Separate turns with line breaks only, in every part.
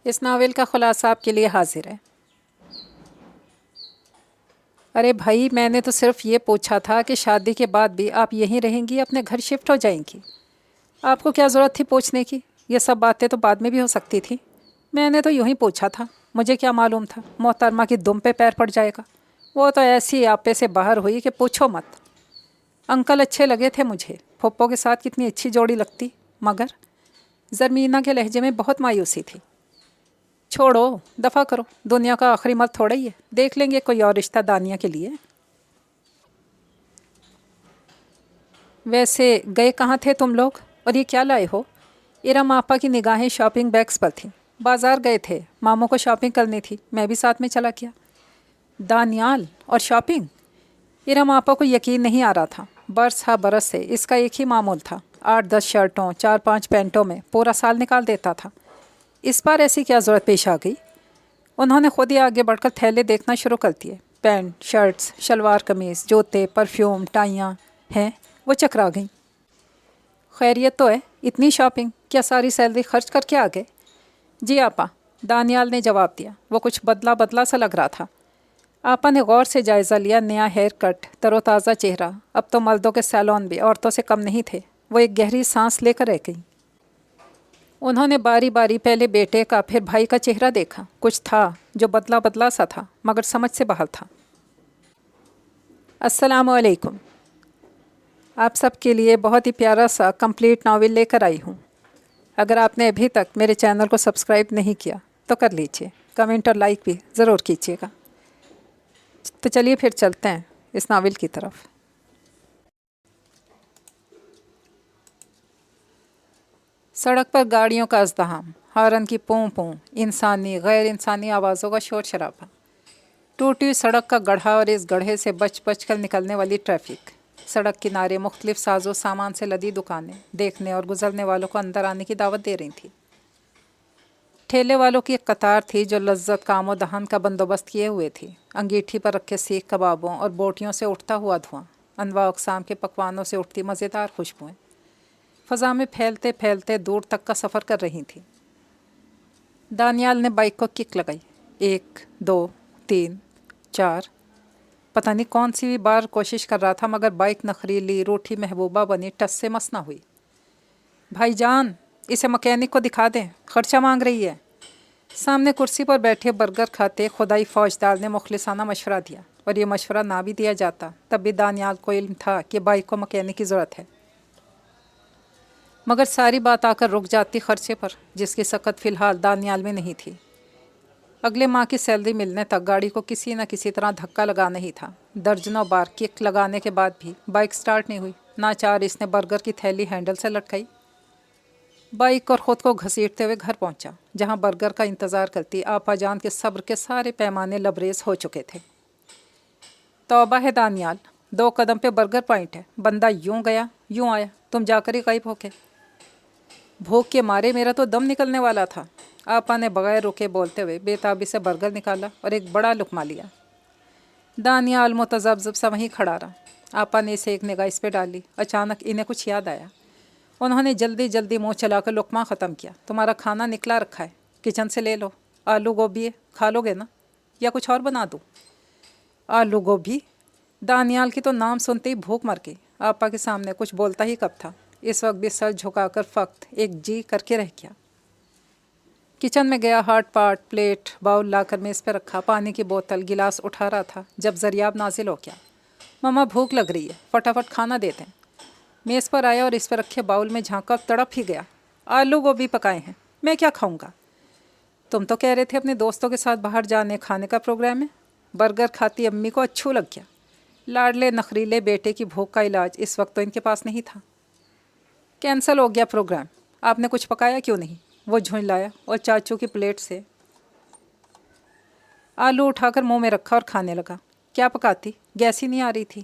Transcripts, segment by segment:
اس novel کا خلاصہ آپ کے لیے حاضر ہے۔ ارے بھائی، میں نے تو صرف یہ پوچھا تھا کہ شادی کے بعد بھی آپ یہیں رہیں گی، اپنے گھر شفٹ ہو جائیں گی؟ آپ کو کیا ضرورت تھی پوچھنے کی؟ یہ سب باتیں تو بعد میں بھی ہو سکتی تھی۔ میں نے تو یوں ہی پوچھا تھا، مجھے کیا معلوم تھا محترمہ کی دم پہ پیر پڑ جائے گا۔ وہ تو ایسی آپے سے باہر ہوئی کہ پوچھو مت۔ انکل اچھے لگے تھے مجھے، پھپھو کے ساتھ کتنی اچھی جوڑی لگتی، مگر زرمینہ کے لہجے میں بہت مایوسی تھی۔ چھوڑو، دفع کرو، دنیا کا آخری مرد تھوڑا ہی ہے، دیکھ لیں گے کوئی اور رشتہ دانیہ کے لیے۔ ویسے گئے کہاں تھے تم لوگ، اور یہ کیا لائے ہو؟ ارم آپا کی نگاہیں شاپنگ بیگز پر تھیں۔ بازار گئے تھے، ماموں کو شاپنگ کرنی تھی، میں بھی ساتھ میں چلا گیا۔ دانیال اور شاپنگ؟ ارم آپا کو یقین نہیں آ رہا تھا۔ برس ہا برس سے اس کا ایک ہی معمول تھا، 8-10 شرٹوں 4-5 پینٹوں میں پورا سال نکال دیتا تھا۔ اس بار ایسی کیا ضرورت پیش آ گئی؟ انہوں نے خود ہی آگے بڑھ کر تھیلے دیکھنا شروع کر دیے۔ پینٹ، شرٹس، شلوار قمیض، جوتے، پرفیوم، ٹائیاں ہیں، وہ چکرا گئیں۔ خیریت تو ہے؟ اتنی شاپنگ؟ کیا ساری سیلری خرچ کر کے آ گئے؟ جی آپا، دانیال نے جواب دیا۔ وہ کچھ بدلا بدلا سا لگ رہا تھا۔ آپا نے غور سے جائزہ لیا، نیا ہیئر کٹ، تر و تازہ چہرہ۔ اب تو مردوں کے سیلون بھی عورتوں سے کم نہیں تھے۔ وہ ایک گہری سانس لے کر رہ گئیں۔ انہوں نے باری باری پہلے بیٹے کا پھر بھائی کا چہرہ دیکھا۔ کچھ تھا جو بدلا بدلا سا تھا، مگر سمجھ سے باہر تھا۔ السلام علیکم۔ آپ سب کے لیے بہت ہی پیارا سا کمپلیٹ ناول لے کر آئی ہوں۔ اگر آپ نے ابھی تک میرے چینل کو سبسکرائب نہیں کیا تو کر لیجئے، کمنٹ اور لائک بھی ضرور کیجیے گا۔ تو چلیے پھر چلتے ہیں اس ناول کی طرف۔ سڑک پر گاڑیوں کا ازدحام، ہارن کی پوں پوں، انسانی غیر انسانی آوازوں کا شور شرابہ، ٹوٹی ہوئی سڑک کا گڑھا اور اس گڑھے سے بچ بچ کر نکلنے والی ٹریفک، سڑک کنارے مختلف ساز و سامان سے لدی دکانیں دیکھنے اور گزرنے والوں کو اندر آنے کی دعوت دے رہی تھیں۔ ٹھیلے والوں کی ایک قطار تھی جو لذت کام و دہن کا بندوبست کیے ہوئے تھی۔ انگیٹھی پر رکھے سیخ کبابوں اور بوٹیوں سے اٹھتا ہوا دھواں، انواع اقسام کے پکوانوں سے اٹھتی مزیدار خوشبوئیں فضا میں پھیلتے پھیلتے دور تک کا سفر کر رہی تھیں۔ دانیال نے بائک کو کک لگائی۔ 1 2 3 4، پتہ نہیں کون سی بار کوشش کر رہا تھا، مگر بائک نخریلی روٹھی محبوبہ بنی ٹس سے مس نہ ہوئی۔ بھائی جان، اسے مکینک کو دکھا دیں، خرچہ مانگ رہی ہے۔ سامنے کرسی پر بیٹھے برگر کھاتے خدائی فوجدار نے مخلصانہ مشورہ دیا، اور یہ مشورہ نہ بھی دیا جاتا تب بھی دانیال کو علم تھا کہ بائک کو مکینک کی ضرورت ہے، مگر ساری بات آ کر رک جاتی خرچے پر، جس کی سکت فی الحال دانیال میں نہیں تھی۔ اگلے ماہ کی سیلری ملنے تک گاڑی کو کسی نہ کسی طرح دھکا لگانا ہی تھا۔ درجنوں بار کک لگانے کے بعد بھی بائک سٹارٹ نہیں ہوئی۔ ناچار اس نے برگر کی تھیلی ہینڈل سے لٹکائی، بائک اور خود کو گھسیٹتے ہوئے گھر پہنچا، جہاں برگر کا انتظار کرتی آپا جان کے صبر کے سارے پیمانے لبریز ہو چکے تھے۔ توبہ ہے دانیال، 2 قدم پہ برگر پوائنٹ ہے، بندہ یوں گیا یوں آیا، تم جا کر ہی غائب ہو کے۔ بھوک کے مارے میرا تو دم نکلنے والا تھا۔ آپا نے بغیر رکے بولتے ہوئے بے تابی سے برگر نکالا اور ایک بڑا لقمہ لیا۔ دانیال متذبذب سا وہیں کھڑا رہا۔ آپا نے اسے ایک نگاہ اس پہ ڈالی۔ اچانک انہیں کچھ یاد آیا۔ انہوں نے جلدی جلدی منہ چلا کر لقمہ ختم کیا۔ تمہارا کھانا نکلا رکھا ہے، کچن سے لے لو۔ آلو گوبھی ہے، کھا لو گے نا، یا کچھ اور بنا دوں؟ آلو گوبھی؟ دانیال کی تو نام سنتے ہی بھوک مر گئی۔ آپا کے سامنے کچھ بولتا ہی کب تھا، اس وقت بھی سر جھکا کر فقط ایک جی کر کے رہ گیا۔ کچن میں گیا، ہاٹ پاٹ، پلیٹ، باؤل لا کر میز پہ رکھا، پانی کی بوتل، گلاس اٹھا رہا تھا جب زریاب نازل ہو گیا۔ ماما بھوک لگ رہی ہے، فٹافٹ کھانا دیتے ہیں۔ میز پر آیا اور اس پہ رکھے باؤل میں جھانکا، تڑپ ہی گیا۔ آلو گوبھی پکائے ہیں، میں کیا کھاؤں گا؟ تم تو کہہ رہے تھے اپنے دوستوں کے ساتھ باہر جانے کھانے کا پروگرام ہے۔ برگر کھاتی امی کو اچھو لگ گیا۔ لاڈلے نخریلے بیٹے کی بھوک کا علاج اس وقت تو ان کے پاس نہیں تھا۔ کینسل ہو گیا پروگرام۔ آپ نے کچھ پکایا کیوں نہیں؟ وہ جھنجلایا اور چاچو کی پلیٹ سے آلو اٹھا کر منہ میں رکھا اور کھانے لگا۔ کیا پکاتی؟ گیس ہی نہیں آ رہی تھی۔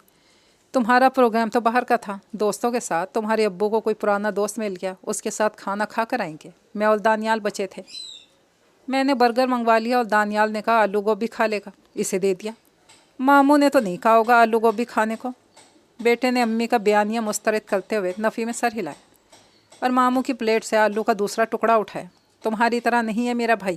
تمہارا پروگرام تو باہر کا تھا، دوستوں کے ساتھ۔ تمہارے ابو کو کوئی پرانا دوست مل گیا، اس کے ساتھ کھانا کھا کر آئیں گے۔ میں اور دانیال بچے تھے۔ میں نے برگر منگوا لیا اور دانیال نے کہا آلو گوبھی کھا لے گا، اسے دے دیا۔ ماموں نے تو نہیں کہا ہوگا آلو گوبھی کھانے کو۔ بیٹے نے امی کا بیانیہ مسترد کرتے ہوئے نفی میں سر ہلایا اور ماموں کی پلیٹ سے آلو کا دوسرا ٹکڑا اٹھایا۔ تمہاری طرح نہیں ہے میرا بھائی،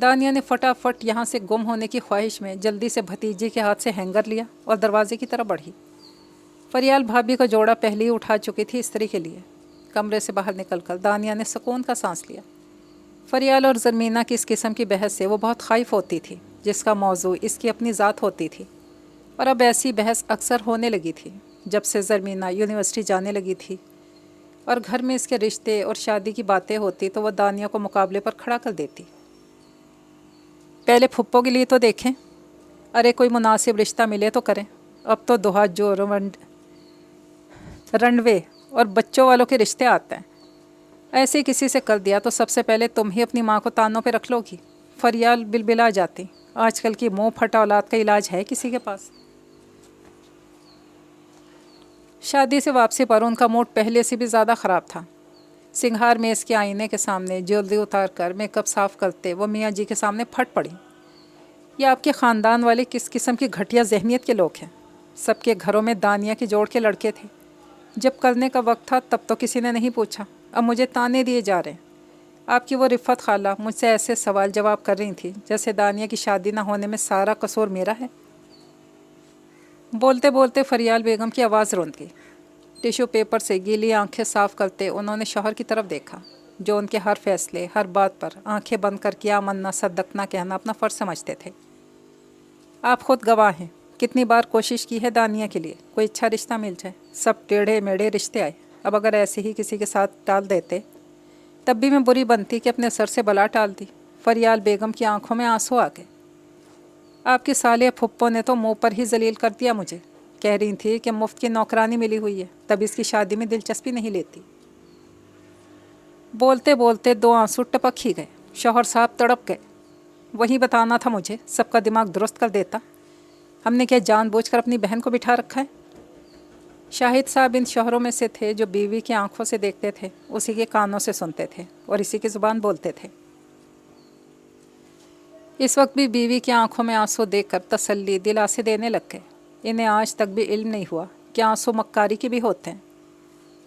دانیہ نے فٹافٹ یہاں سے گم ہونے کی خواہش میں جلدی سے بھتیجی کے ہاتھ سے ہینگر لیا اور دروازے کی طرف بڑھی۔ فریال بھابھی کا جوڑا پہلے ہی اٹھا چکی تھی استری کے لیے۔ کمرے سے باہر نکل کر دانیہ نے سکون کا سانس لیا۔ فریال اور زرمینہ کی اس قسم کی بحث سے وہ بہت خائف ہوتی تھی، جس کا موضوع اس کی اپنی ذات ہوتی تھی، اور اب ایسی بحث اکثر ہونے لگی تھی جب سے زرمینہ یونیورسٹی جانے لگی تھی، اور گھر میں اس کے رشتے اور شادی کی باتیں ہوتی تو وہ دانیہ کو مقابلے پر کھڑا کر دیتی۔ پہلے پھپھو کے لیے تو دیکھیں، ارے کوئی مناسب رشتہ ملے تو کریں، اب تو دوہا جو رنڈوے اور بچوں والوں کے رشتے آتے ہیں، ایسے ہی کسی سے کر دیا تو سب سے پہلے تم ہی اپنی ماں کو تانوں پہ رکھ لو گی۔ فریال بلبلا جاتی، آج کل کی منہ پھٹا اولاد کا علاج ہے کسی کے پاس؟ شادی سے واپسی پر ان کا موڈ پہلے سے بھی زیادہ خراب تھا۔ سنگھار میں اس کے آئینے کے سامنے جلدی اتار کر میک اپ صاف کرتے وہ میاں جی کے سامنے پھٹ پڑی۔ یہ آپ کے خاندان والے کس قسم کی گھٹیا ذہنیت کے لوگ ہیں؟ سب کے گھروں میں دانیہ کے جوڑ کے لڑکے تھے، جب کرنے کا وقت تھا تب تو کسی نے نہیں پوچھا، اب مجھے تانے دیے جا رہے ہیں۔ آپ کی وہ رفت خالہ مجھ سے ایسے سوال جواب کر رہی تھی جیسے دانیہ کی شادی نہ ہونے میں سارا قصور میرا ہے۔ بولتے بولتے فریال بیگم کی آواز روند گئی۔ ٹیشو پیپر سے گیلی آنکھیں صاف کرتے انہوں نے شوہر کی طرف دیکھا، جو ان کے ہر فیصلے، ہر بات پر آنکھیں بند کر کیا مننا صدقنا کہنا اپنا فرض سمجھتے تھے۔ آپ خود گواہ ہیں، کتنی بار کوشش کی ہے دانیہ کے لیے کوئی اچھا رشتہ مل جائے، سب ٹیڑھے میڑھے رشتے آئے۔ اب اگر ایسے ہی کسی کے ساتھ ٹال دیتے تب بھی میں بری بنتی کہ اپنے سر سے بلا ٹال دی۔ فریال بیگم کی آنکھوں میں آنسو آ گئے۔ آپ کی سالیہ پھپھو نے تو منہ پر ہی ذلیل کر دیا مجھے، کہہ رہی تھی کہ مفت کی نوکرانی ملی ہوئی ہے، تب اس کی شادی میں دلچسپی نہیں لیتی۔ بولتے بولتے دو آنسو ٹپک ہی گئے۔ شوہر صاحب تڑپ گئے۔ وہی بتانا تھا مجھے، سب کا دماغ درست کر دیتا۔ ہم نے کیا جان بوجھ کر اپنی بہن کو بٹھا رکھا ہے؟ شاہد صاحب ان شوہروں میں سے تھے جو بیوی کی آنکھوں سے دیکھتے تھے، اسی کے کانوں سے سنتے تھے اور اسی کی زبان بولتے تھے۔ اس وقت بھی بیوی کی آنکھوں میں آنسو دیکھ کر تسلی دلاسے دینے لگ گئے۔ انہیں آج تک بھی علم نہیں ہوا کہ آنسو مکاری کے بھی ہوتے ہیں۔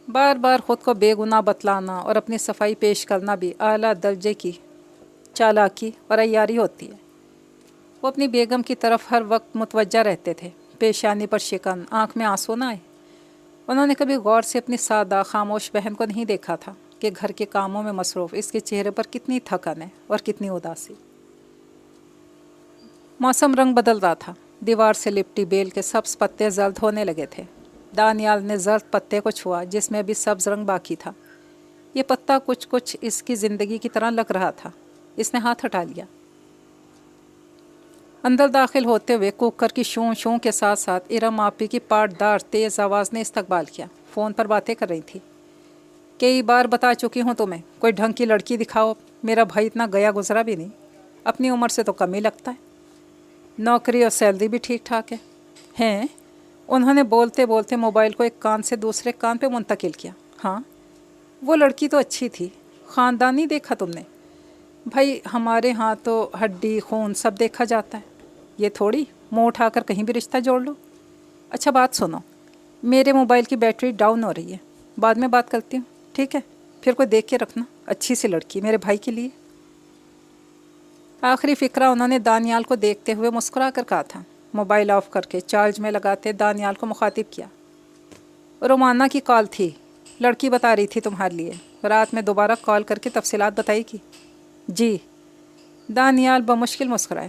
بار بار خود کو بے گناہ بتلانا اور اپنی صفائی پیش کرنا بھی اعلیٰ درجے کی چالاکی اور عیاری ہوتی ہے۔ وہ اپنی بیگم کی طرف ہر وقت متوجہ رہتے تھے، پیشانی پر شکن، آنکھ میں آنسو نہ آئے۔ انہوں نے کبھی غور سے اپنی سادہ خاموش بہن کو نہیں دیکھا تھا کہ گھر کے کاموں میں مصروف اس کے چہرے پر کتنی تھکن ہے اور کتنی اداسی۔ موسم رنگ بدل رہا تھا، دیوار سے لپٹی بیل کے سبز پتے زرد ہونے لگے تھے۔ دانیال نے زرد پتے کو چھوا جس میں ابھی سبز رنگ باقی تھا۔ یہ پتا کچھ اس کی زندگی کی طرح لگ رہا تھا۔ اس نے ہاتھ ہٹا لیا۔ اندر داخل ہوتے ہوئے کوکر کی شوں شوں کے ساتھ ساتھ ارم آپی کی پاٹدار تیز آواز نے استقبال کیا۔ فون پر باتیں کر رہی تھی۔ کئی بار بتا چکی ہوں تمہیں، کوئی ڈھنگ کی لڑکی دکھاؤ۔ میرا بھائی اتنا گیا گزرا بھی نہیں، اپنی عمر سے تو کم ہی لگتا ہے، نوکری اور سیلری بھی ٹھیک ٹھاک ہے۔ ہیں؟ انہوں نے بولتے بولتے موبائل کو ایک کان سے دوسرے کان پہ منتقل کیا۔ ہاں، وہ لڑکی تو اچھی تھی، خاندانی دیکھا تم نے؟ بھائی ہمارے ہاں تو ہڈی خون سب دیکھا جاتا ہے، یہ تھوڑی منہ اٹھا کر کہیں بھی رشتہ جوڑ لو۔ اچھا بات سنو، میرے موبائل کی بیٹری ڈاؤن ہو رہی ہے، بعد میں بات کرتی ہوں، ٹھیک ہے؟ پھر کوئی دیکھ کے رکھنا، اچھی سی لڑکی میرے بھائی کے لیے۔ آخری فقرہ انہوں نے دانیال کو دیکھتے ہوئے مسکرا کر کہا تھا۔ موبائل آف کر کے چارج میں لگاتے دانیال کو مخاطب کیا۔ رومانہ کی کال تھی، لڑکی بتا رہی تھی تمہارے لیے، رات میں دوبارہ کال کر کے تفصیلات بتائی کی؟ جی، دانیال بمشکل مسکرائے۔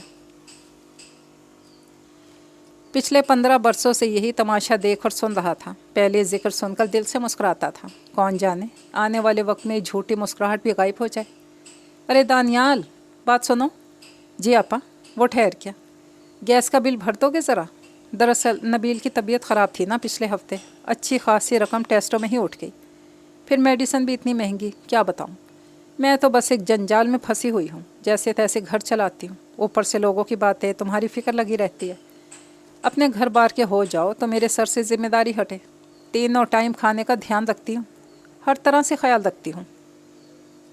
پچھلے 15 برسوں سے یہی تماشا دیکھ اور سن رہا تھا، پہلے ذکر سن کر دل سے مسکراتا تھا، کون جانے آنے والے وقت میں جھوٹی مسکراہٹ بھی غائب ہو جائے۔ ارے دانیال، بات سنو۔ جی آپا، وہ ٹھہر کیا؟ گیس کا بل بھر دو گے ذرا؟ دراصل نبیل کی طبیعت خراب تھی نا پچھلے ہفتے، اچھی خاصی رقم ٹیسٹوں میں ہی اٹھ گئی، پھر میڈیسن بھی اتنی مہنگی، کیا بتاؤں۔ میں تو بس ایک جنجال میں پھنسی ہوئی ہوں، جیسے تیسے گھر چلاتی ہوں، اوپر سے لوگوں کی باتیں، تمہاری فکر لگی رہتی ہے۔ اپنے گھر بار کے ہو جاؤ تو میرے سر سے ذمہ داری ہٹے۔ تینوں ٹائم کھانے کا دھیان رکھتی ہوں، ہر طرح سے خیال رکھتی ہوں،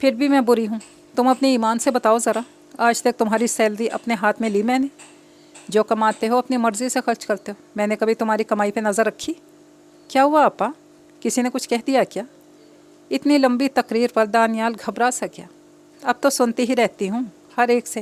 پھر بھی میں بری ہوں۔ تم اپنے ایمان سے بتاؤ ذرا، آج تک تمہاری سیلری اپنے ہاتھ میں لی میں نے؟ جو کماتے ہو اپنی مرضی سے خرچ کرتے ہو، میں نے کبھی تمہاری کمائی پہ نظر رکھی؟ کیا ہوا آپا، کسی نے کچھ کہہ دیا کیا؟ اتنی لمبی تقریر پر دانیال گھبرا سا گیا۔ اب تو سنتی ہی رہتی ہوں ہر ایک سے،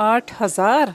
8,000?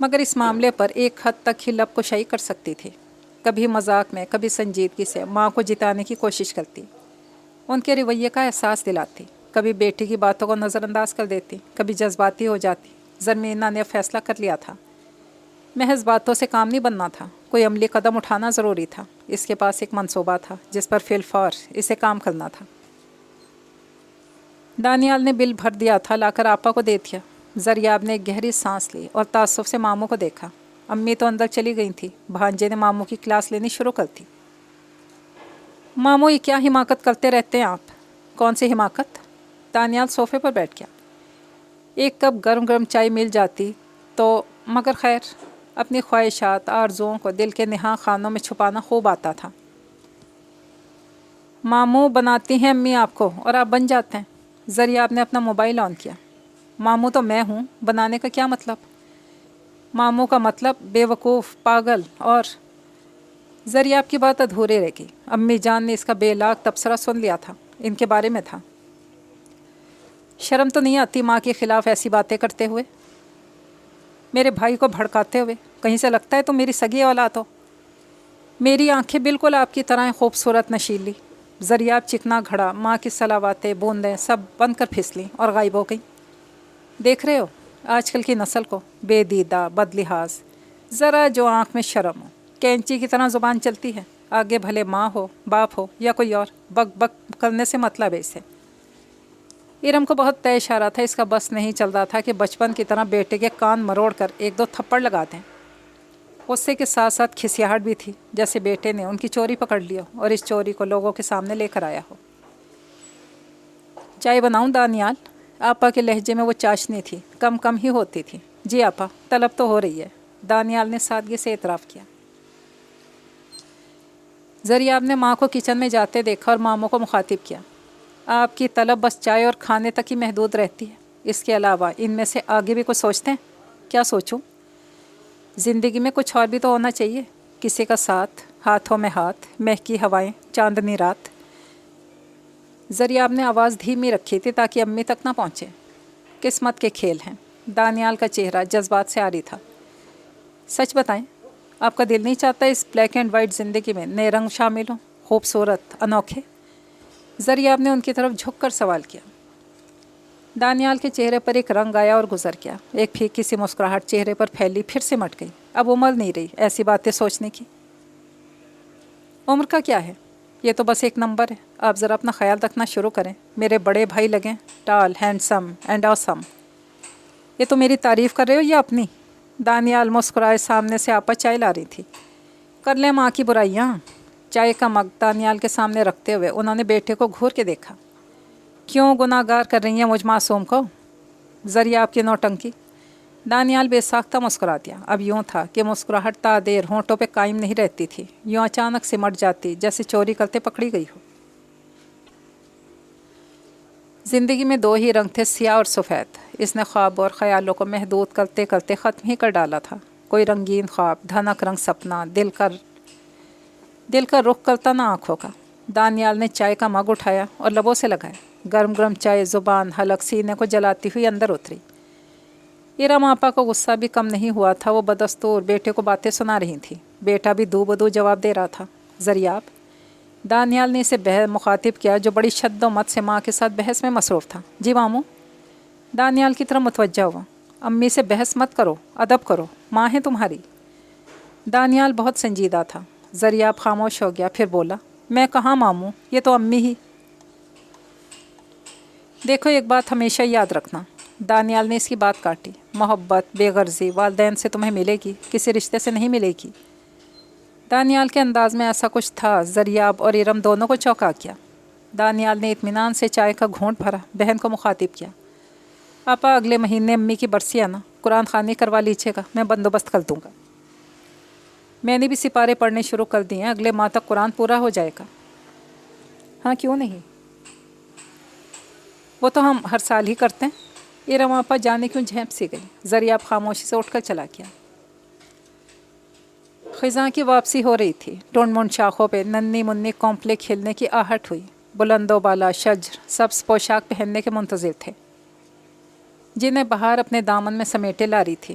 مگر اس معاملے پر ایک حد تک ہی لب کشائی کر سکتی تھی۔ کبھی مذاق میں، کبھی سنجیدگی سے ماں کو جتانے کی کوشش کرتی، ان کے رویے کا احساس دلاتی، کبھی بیٹی کی باتوں کو نظر انداز کر دیتی، کبھی جذباتی ہو جاتی۔ زرمینہ نے فیصلہ کر لیا تھا، محض باتوں سے کام نہیں بننا تھا، کوئی عملی قدم اٹھانا ضروری تھا۔ اس کے پاس ایک منصوبہ تھا جس پر فی الفور اسے کام کرنا تھا۔ دانیال نے بل بھر دیا تھا، لا کر آپا کو دے دیا۔ زریاب نے ایک گہری سانس لی اور تعصب سے ماموں کو دیکھا۔ امی تو اندر چلی گئی تھی، بھانجے نے ماموں کی کلاس لینی شروع کر دی۔ ماموں، یہ کیا حماقت کرتے رہتے ہیں آپ؟ کون سی حماقت؟ دانیال صوفے پر بیٹھ گیا۔ ایک کپ گرم گرم چائے مل جاتی تو، مگر خیر، اپنی خواہشات، آرزوؤں کو دل کے نہاں خانوں میں چھپانا خوب آتا تھا۔ ماموں، بناتی ہیں امی آپ کو اور آپ بن جاتے ہیں۔ زریاب نے اپنا موبائل آن کیا۔ ماموں تو میں ہوں، بنانے کا کیا مطلب؟ ماموں کا مطلب بے وقوف، پاگل اور… زریاب کی بات ادھوری رہ گئی۔ امی جان نے اس کا بے لاگ تبصرہ سن لیا تھا، ان کے بارے میں تھا۔ شرم تو نہیں آتی ماں کے خلاف ایسی باتیں کرتے ہوئے، میرے بھائی کو بھڑکاتے ہوئے؟ کہیں سے لگتا ہے تو میری سگی اولاد ہو۔ میری آنکھیں بالکل آپ کی طرح خوبصورت، نشیلی۔ زریاب چکنا گھڑا، ماں کی صلواتیں، بوندیں سب بن کر پھسلیں اور غائب ہو گئیں۔ دیکھ رہے ہو آج کل کی نسل کو، بے دیدہ، بد لحاظ، ذرا جو آنکھ میں شرم ہو، کینچی کی طرح زبان چلتی ہے، آگے بھلے ماں ہو، باپ ہو یا کوئی اور، بک بک کرنے سے مطلب ہے اسے۔ ارم کو بہت طے اشارہ تھا، اس کا بس نہیں چل رہا تھا کہ بچپن کی طرح بیٹے کے کان مروڑ کر ایک دو تھپڑ لگا دیں۔ غصے کے ساتھ ساتھ کھسیاہٹ بھی تھی، جیسے بیٹے نے ان کی چوری پکڑ لی ہو اور اس چوری کو لوگوں کے سامنے لے کر آیا ہو۔ چائے بناؤں دانیال؟ آپا کے لہجے میں وہ چاشنی تھی، کم کم ہی ہوتی تھی۔ جی آپا، طلب تو ہو رہی ہے، دانیال نے سادگی سے اعتراف کیا۔ زریاب نے ماں کو کچن میں جاتے دیکھا اور ماموں کو مخاطب کیا۔ آپ کی طلب بس چائے اور کھانے تک ہی محدود رہتی ہے، اس کے علاوہ ان میں سے آگے بھی کچھ سوچتے ہیں؟ کیا سوچوں؟ زندگی میں کچھ اور بھی تو ہونا چاہیے، کسی کا ساتھ، ہاتھوں میں ہاتھ، مہکی ہوائیں، چاندنی رات۔ زریاب نے آواز دھیمی رکھی تھی تاکہ امی تک نہ پہنچے۔ قسمت کے کھیل ہیں۔ دانیال کا چہرہ جذبات سے عاری تھا۔ سچ بتائیں، آپ کا دل نہیں چاہتا اس بلیک اینڈ وائٹ زندگی میں نئے رنگ شامل ہوں، خوبصورت، انوکھے؟ زریاب نے ان کی طرف جھک کر سوال کیا۔ دانیال کے چہرے پر ایک رنگ آیا اور گزر گیا، ایک پھیکی سی مسکراہٹ چہرے پر پھیلی، پھر سمٹ گئی۔ اب عمر نہیں رہی ایسی باتیں سوچنے کی۔ عمر کا کیا ہے، یہ تو بس ایک نمبر ہے۔ آپ ذرا اپنا خیال رکھنا شروع کریں، میرے بڑے بھائی لگیں، ٹال، ہینڈسم اینڈ آسم۔ یہ تو میری تعریف کر رہے ہو یا اپنی؟ دانیال مسکرائے، سامنے سے آپا چائے لا رہی تھی۔ کر لیں ماں کی برائیاں۔ چائے کا مگ دانیال کے سامنے رکھتے ہوئے انہوں نے بیٹے کو گھور کے دیکھا۔ کیوں گناہ گار کر رہی ہیں مجھ معصوم کو؟ زریاب کی نوٹنکی۔ دانیال بے ساختہ مسکرا دیا۔ اب یوں تھا کہ مسکراہٹ تا دیر ہونٹوں پہ قائم نہیں رہتی تھی، یوں اچانک سمٹ جاتی جیسے چوری کرتے پکڑی گئی ہو۔ زندگی میں دو ہی رنگ تھے، سیاہ اور سفید۔ اس نے خواب اور خیالوں کو محدود کرتے کرتے ختم ہی کر ڈالا تھا۔ کوئی رنگین خواب، دھنک رنگ سپنا، دل کا رخ کرتا نہ آنکھوں کا۔ دانیال نے چائے کا مگ اٹھایا اور لبوں سے لگایا۔ گرم گرم چائے زبان، حلق، سینے کو جلاتی ہوئی اندر اتری۔ ارم آپا کو غصہ بھی کم نہیں ہوا تھا، وہ بدستور بیٹے کو باتیں سنا رہی تھی۔ بیٹا بھی دو بدو جواب دے رہا تھا۔ زریاب، دانیال نے اسے مخاطب کیا جو بڑی شد و مت سے ماں کے ساتھ بحث میں مصروف تھا۔ جی ماموں؟ دانیال کی طرف متوجہ ہوا۔ امی سے بحث مت کرو، ادب کرو، ماں ہے تمہاری۔ دانیال بہت سنجیدہ تھا۔ زریاب خاموش ہو گیا، پھر بولا، میں کہاں ماموں، یہ تو امی ہی۔ دیکھو ایک بات ہمیشہ یاد رکھنا، دانیال نے اس کی بات کاٹی، محبت، بے غرضی والدین سے تمہیں ملے گی، کسی رشتے سے نہیں ملے گی۔ دانیال کے انداز میں ایسا کچھ تھا، زریاب اور ارم دونوں کو چونکا کیا۔ دانیال نے اطمینان سے چائے کا گھونٹ بھرا، بہن کو مخاطب کیا۔ آپا اگلے مہینے امی کی برسی ہے نا، قرآن خوانی کروا لیجیے گا، میں بندوبست کر دوں گا۔ میں نے بھی سپارے پڑھنے شروع کر دیے ہیں، اگلے ماہ تک قرآن پورا ہو جائے گا۔ ہاں کیوں نہیں، وہ تو ہم ہر سال ہی کرتے ہیں۔ ارم آپا جانے کیوں جھینپ سی گئی۔ زریاب خاموشی سے اٹھ کر چلا گیا۔ خزاں کی واپسی ہو رہی تھی۔ ٹونڈ مونڈ شاخوں پہ ننھی منھی کونپلے کھیلنے کی آہٹ ہوئی۔ بلند و بالا شجر سبز پوشاک پہننے کے منتظر تھے، جنہیں بہار اپنے دامن میں سمیٹے لا رہی تھی۔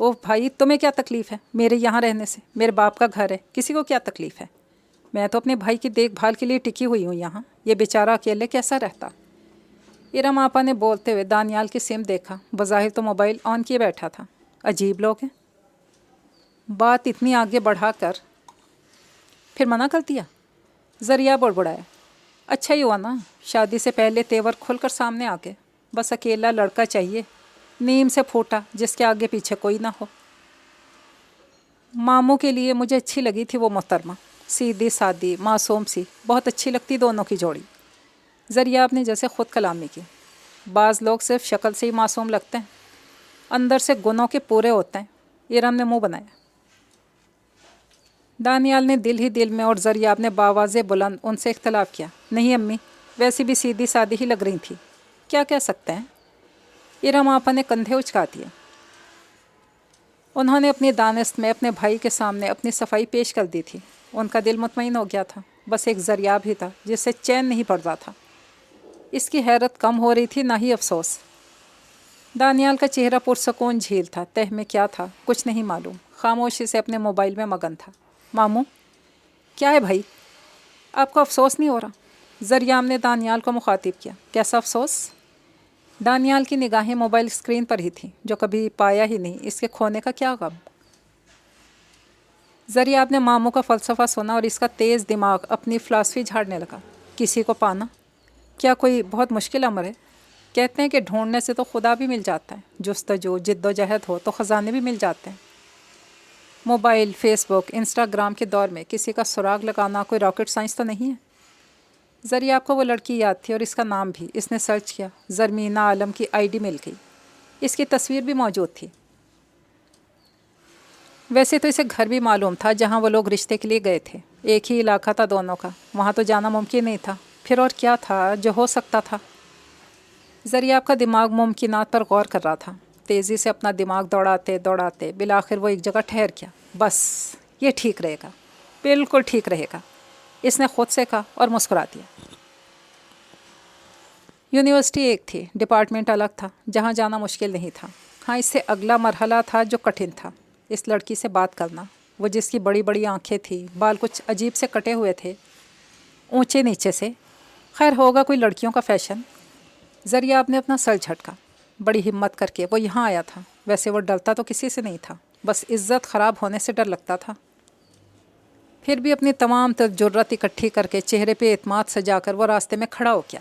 اوہ بھائی تمہیں کیا تکلیف ہے میرے یہاں رہنے سے؟ میرے باپ کا گھر ہے، کسی کو کیا تکلیف ہے؟ میں تو اپنے بھائی کی دیکھ بھال کے لیے ٹکی ہوئی ہوں یہاں، یہ بیچارہ اکیلے کیسا رہتا؟ ارم آپا نے بولتے ہوئے دانیال کی سم دیکھا، بظاہر تو موبائل آن کیے بیٹھا تھا۔ عجیب لوگ ہیں، بات اتنی آگے بڑھا کر پھر منع کر دیا۔ ذریعہ بڑبڑایا، اچھا ہی ہوا نا، شادی سے پہلے تیور کھل کر سامنے آ کے، بس اکیلا لڑکا چاہیے، نیم سے پھوٹا، جس کے آگے پیچھے کوئی نہ ہو۔ ماموں کے لیے مجھے اچھی لگی تھی وہ محترمہ، سیدھی سادی معصوم سی، بہت اچھی لگتی دونوں کی جوڑی۔ ذریعہ آپ نے جیسے خود کلامی کی، بعض لوگ صرف شکل سے ہی معصوم لگتے ہیں، اندر سے گناہوں کے پورے ہوتے ہیں۔ ارم نے منہ بنایا۔ دانیال نے دل ہی دل میں اور ذریعہ نے باواز بلند ان سے اختلاف کیا، نہیں امی، ویسی بھی سیدھی سادی ہی لگ رہی تھی، کیا کہہ سکتے ہیں؟ ارم آپا نے کندھے اچکا دیے۔ انہوں نے اپنی دانست میں اپنے بھائی کے سامنے اپنی صفائی پیش کر دی تھی، ان کا دل مطمئن ہو گیا تھا، بس ایک ذریعہ بھی تھا جس سے چین نہیں پڑتا تھا۔ اس کی حیرت کم ہو رہی تھی نہ ہی افسوس۔ دانیال کا چہرہ پرسکون جھیل تھا، تہ میں کیا تھا کچھ نہیں معلوم، خاموشی سے اپنے موبائل میں مگن تھا۔ ماموں کیا ہے بھائی، آپ کو افسوس نہیں ہو رہا؟ ذریعہ نے دانیال کو مخاطب کیا۔ کیسا افسوس؟ دانیال کی نگاہیں موبائل اسکرین پر ہی تھیں، جو کبھی پایا ہی نہیں، اس کے کھونے کا کیا غم؟ ذریعہ نے ماموں کا فلسفہ سنا اور اس کا تیز دماغ اپنی فلاسفی جھاڑنے لگا۔ کسی کو پانا کیا کوئی بہت مشکل امر ہے؟ کہتے ہیں کہ ڈھونڈنے سے تو خدا بھی مل جاتا ہے، جستجو جد و جہد ہو تو خزانے بھی مل جاتے ہیں۔ موبائل، فیس بک، انسٹاگرام کے دور میں کسی کا سراغ لگانا کوئی راکٹ سائنس تو نہیں ہے۔ ذریعہ آپ کو وہ لڑکی یاد تھی اور اس کا نام بھی، اس نے سرچ کیا، زرمینہ عالم کی آئی ڈی مل گئی، اس کی تصویر بھی موجود تھی۔ ویسے تو اسے گھر بھی معلوم تھا جہاں وہ لوگ رشتے کے لیے گئے تھے، ایک ہی علاقہ تھا دونوں کا، وہاں تو جانا ممکن نہیں تھا، پھر اور کیا تھا جو ہو سکتا تھا؟ ذریعہ آپ کا دماغ ممکنات پر غور کر رہا تھا، تیزی سے اپنا دماغ دوڑاتے دوڑاتے بالآخر وہ ایک جگہ ٹھہر گیا۔ بس یہ ٹھیک رہے گا، بالکل ٹھیک رہے گا، اس نے خود سے کہا اور مسکرا دیا۔ یونیورسٹی ایک تھی، ڈپارٹمنٹ الگ تھا، جہاں جانا مشکل نہیں تھا۔ ہاں، اس سے اگلا مرحلہ تھا جو کٹھن تھا، اس لڑکی سے بات کرنا، وہ جس کی بڑی بڑی آنکھیں تھیں، بال کچھ عجیب سے کٹے ہوئے تھے اونچے نیچے سے، خیر ہوگا کوئی لڑکیوں کا فیشن۔ ذریعہ آپ نے اپنا سر جھٹکا، بڑی ہمت کر کے وہ یہاں آیا تھا، ویسے وہ ڈرتا تو کسی سے نہیں تھا، بس عزت خراب ہونے سے ڈر لگتا تھا۔ پھر بھی اپنی تمام تر جرت اکٹھی کر کے چہرے پہ اعتماد سجا کر وہ راستے میں کھڑا ہو گیا۔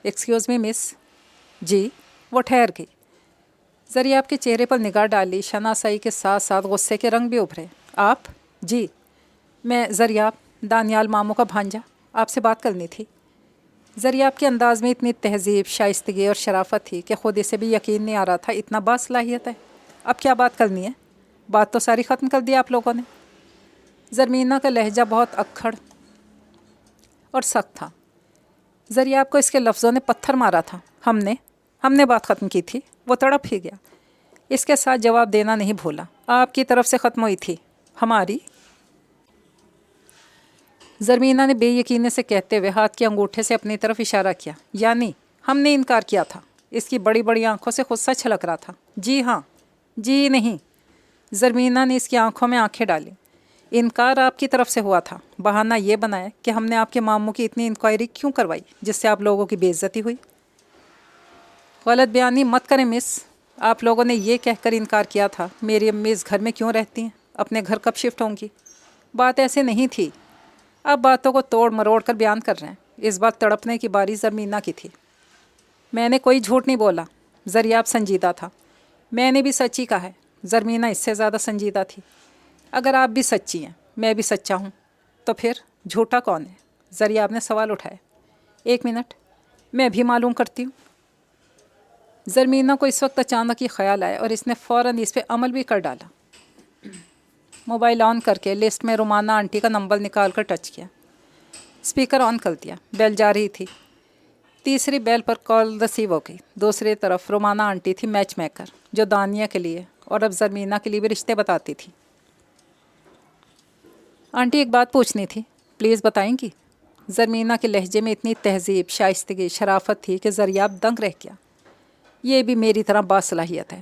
ایکسکیوز می مس۔ جی؟ وہ ٹھہر گئی۔ ذریعہ آپ کے چہرے پر نگاہ ڈالی، شناسائی کے ساتھ ساتھ غصے کے رنگ بھی ابھرے۔ آپ؟ جی میں ذریعہ، دانیال ماموں کا بھانجا، آپ سے بات کرنی تھی۔ ذریعہ آپ کے انداز میں اتنی تہذیب، شائستگی اور شرافت تھی کہ خود اسے بھی یقین نہیں آ رہا تھا اتنا باصلاحیت ہے۔ اب کیا بات کرنی ہے؟ بات تو ساری ختم کر دی آپ لوگوں نے۔ زرمینہ کا لہجہ بہت اکھڑ اور سخت تھا۔ ذریعہ آپ کو اس کے لفظوں نے پتھر مارا تھا۔ ہم نے بات ختم کی تھی۔ وہ تڑپ ہی گیا، اس کے ساتھ جواب دینا نہیں بھولا۔ آپ کی طرف سے ختم ہوئی تھی، ہماری؟ زرمینہ نے بے یقینی سے کہتے ہوئے ہاتھ کے انگوٹھے سے اپنی طرف اشارہ کیا، یعنی ہم نے انکار کیا تھا۔ اس کی بڑی بڑی آنکھوں سے غصہ چھلک رہا تھا۔ جی ہاں، جی نہیں۔ زرمینہ نے اس کی آنکھوں میں آنکھیں ڈالیں۔ انکار آپ کی طرف سے ہوا تھا، بہانہ یہ بنایا کہ ہم نے آپ کے ماموں کی اتنی انکوائری کیوں کروائی جس سے آپ لوگوں کی بے عزتی ہوئی۔ غلط بیانی مت کریں مس، آپ لوگوں نے یہ کہہ کر انکار کیا تھا میری امی اس گھر میں کیوں رہتی ہیں، اپنے گھر کب شفٹ ہوں گی۔ بات ایسے نہیں تھی، آپ باتوں کو توڑ مروڑ کر بیان کر رہے ہیں۔ اس بار تڑپنے کی باری زرمینہ کی تھی۔ میں نے کوئی جھوٹ نہیں بولا۔ ذریعہ آپ سنجیدہ تھا۔ میں نے بھی سچ ہی کہا ہے۔ زرمینہ اس سے زیادہ سنجیدہ تھی۔ اگر آپ بھی سچی ہیں، میں بھی سچا ہوں، تو پھر جھوٹا کون ہے؟ ذریعہ آپ نے سوال اٹھایا۔ ایک منٹ، میں بھی معلوم کرتی ہوں۔ زرمینہ کو اس وقت اچانک ہی خیال آیا اور اس نے فوراً اس پہ عمل بھی کر ڈالا۔ موبائل آن کر کے لسٹ میں رومانہ آنٹی کا نمبر نکال کر ٹچ کیا، اسپیکر آن کر دیا، بیل جا رہی تھی۔ تیسری بیل پر کال ریسیو ہو گئی۔ دوسری طرف رومانہ آنٹی تھی میچ میکر، جو دانیہ کے لیے اور اب زرمینہ کے لیے بھی رشتے بتاتی تھی۔ آنٹی ایک بات پوچھنی تھی، پلیز بتائیں گی؟ زرمینہ کے لہجے میں اتنی تہذیب، شائستگی، شرافت تھی کہ ذریعہ دنگ رہ گیا۔ یہ بھی میری طرح باصلاحیت ہے،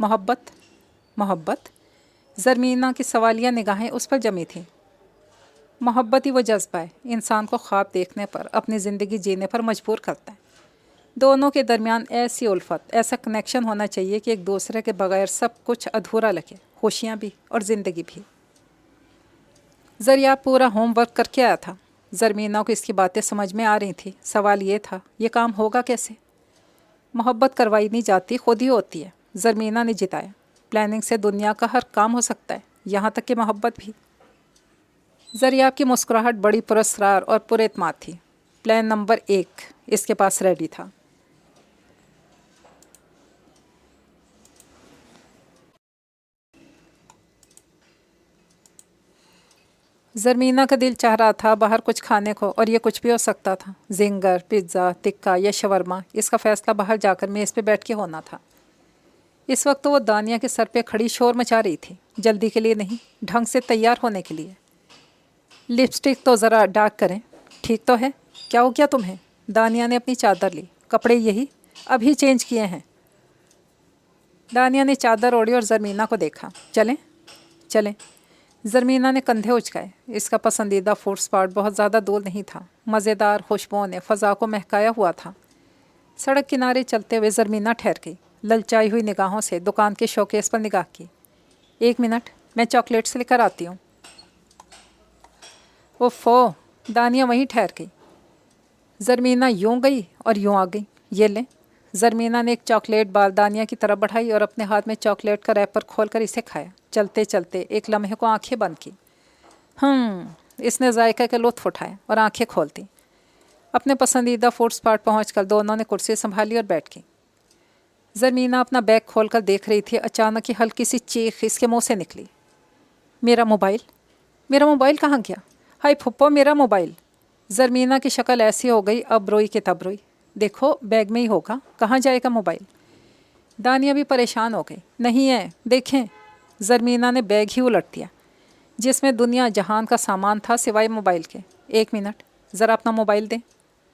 محبت محبت زرمینہ کی سوالیہ نگاہیں اس پر جمی تھیں۔ محبت ہی وہ جذبہ ہے انسان کو خواب دیکھنے پر اپنی زندگی جینے پر مجبور کرتا ہے۔ دونوں کے درمیان ایسی الفت، ایسا کنیکشن ہونا چاہیے کہ ایک دوسرے کے بغیر سب کچھ ادھورا لگے، خوشیاں بھی اور زندگی بھی۔ زریاب پورا ہوم ورک کر کے آیا تھا۔ زرمینہ کو اس کی باتیں سمجھ میں آ رہی تھی۔ سوال یہ تھا، یہ کام ہوگا کیسے؟ محبت کروائی نہیں جاتی، خود ہی ہوتی ہے۔ زرمینہ نے جتایا، پلاننگ سے دنیا کا ہر کام ہو سکتا ہے، یہاں تک کہ محبت بھی۔ زریاب کی مسکراہٹ بڑی پراسرار اور پر اعتماد تھی۔ پلان نمبر 1 اس کے پاس ریڈی تھا۔ زرمینہ کا دل چاہ رہا تھا باہر کچھ کھانے کو، اور یہ کچھ بھی ہو سکتا تھا، زنگر، پیزا، ٹکا یا شورما۔ اس کا فیصلہ باہر جا کر میز پہ بیٹھ کے ہونا تھا۔ اس وقت وہ دانیہ کے سر پہ کھڑی شور مچا رہی تھی، جلدی کے لیے نہیں، ڈھنگ سے تیار ہونے کے لیے۔ لپسٹک تو ذرا ڈارک کریں، ٹھیک تو ہے؟ کیا ہو گیا تمہیں؟ دانیہ نے اپنی چادر لی۔ کپڑے یہی ابھی چینج کیے ہیں۔ دانیہ نے چادر اوڑھی اور زرمینہ کو دیکھا۔ چلیں چلیں۔ زرمینہ نے کندھے اچکائے۔ اس کا پسندیدہ فوڈ اسپاٹ بہت زیادہ دور نہیں تھا۔ مزیدار خوشبوؤں نے فضا کو مہکایا ہوا تھا۔ سڑک کنارے چلتے ہوئے زرمینہ ٹھہر گئی، للچائی ہوئی نگاہوں سے دکان کے شوکیس پر نگاہ کی۔ 1 منٹ، میں چاکلیٹس لے کر آتی ہوں۔ اوفو، دانیہ وہیں ٹھہر گئی۔ زرمینہ یوں گئی اور یوں آ گئی۔ یہ لیں۔ زرمینہ نے ایک چاکلیٹ بال دانیہ کی طرف بڑھائی اور اپنے ہاتھ میں چاکلیٹ کا ریپر کھول کر اسے کھایا۔ چلتے چلتے ایک لمحے کو آنکھیں بند کی۔ اس نے ذائقہ کا لطف اٹھایا اور آنکھیں کھولتی۔ اپنے پسندیدہ فوڈ اسپاٹ پہنچ کر دونوں نے کرسی سنبھالی اور بیٹھ گئی۔ زرمینہ اپنا بیگ کھول کر دیکھ رہی تھی، اچانک ہی ہلکی سی چیخ اس کے منہ سے نکلی۔ میرا موبائل کہاں گیا؟ ہائے پھپھو، میرا موبائل! زرمینہ کی شکل ایسی ہو گئی، اب روئی کہ تب روئی۔ دیکھو بیگ میں ہی ہوگا، کہاں جائے گا موبائل؟ دانیہ بھی پریشان ہو گئی۔ نہیں ہے، دیکھیں۔ زرمینہ نے بیگ ہی الٹ دیا جس میں دنیا جہان کا سامان تھا سوائے موبائل کے۔ 1 منٹ، ذرا اپنا موبائل دیں،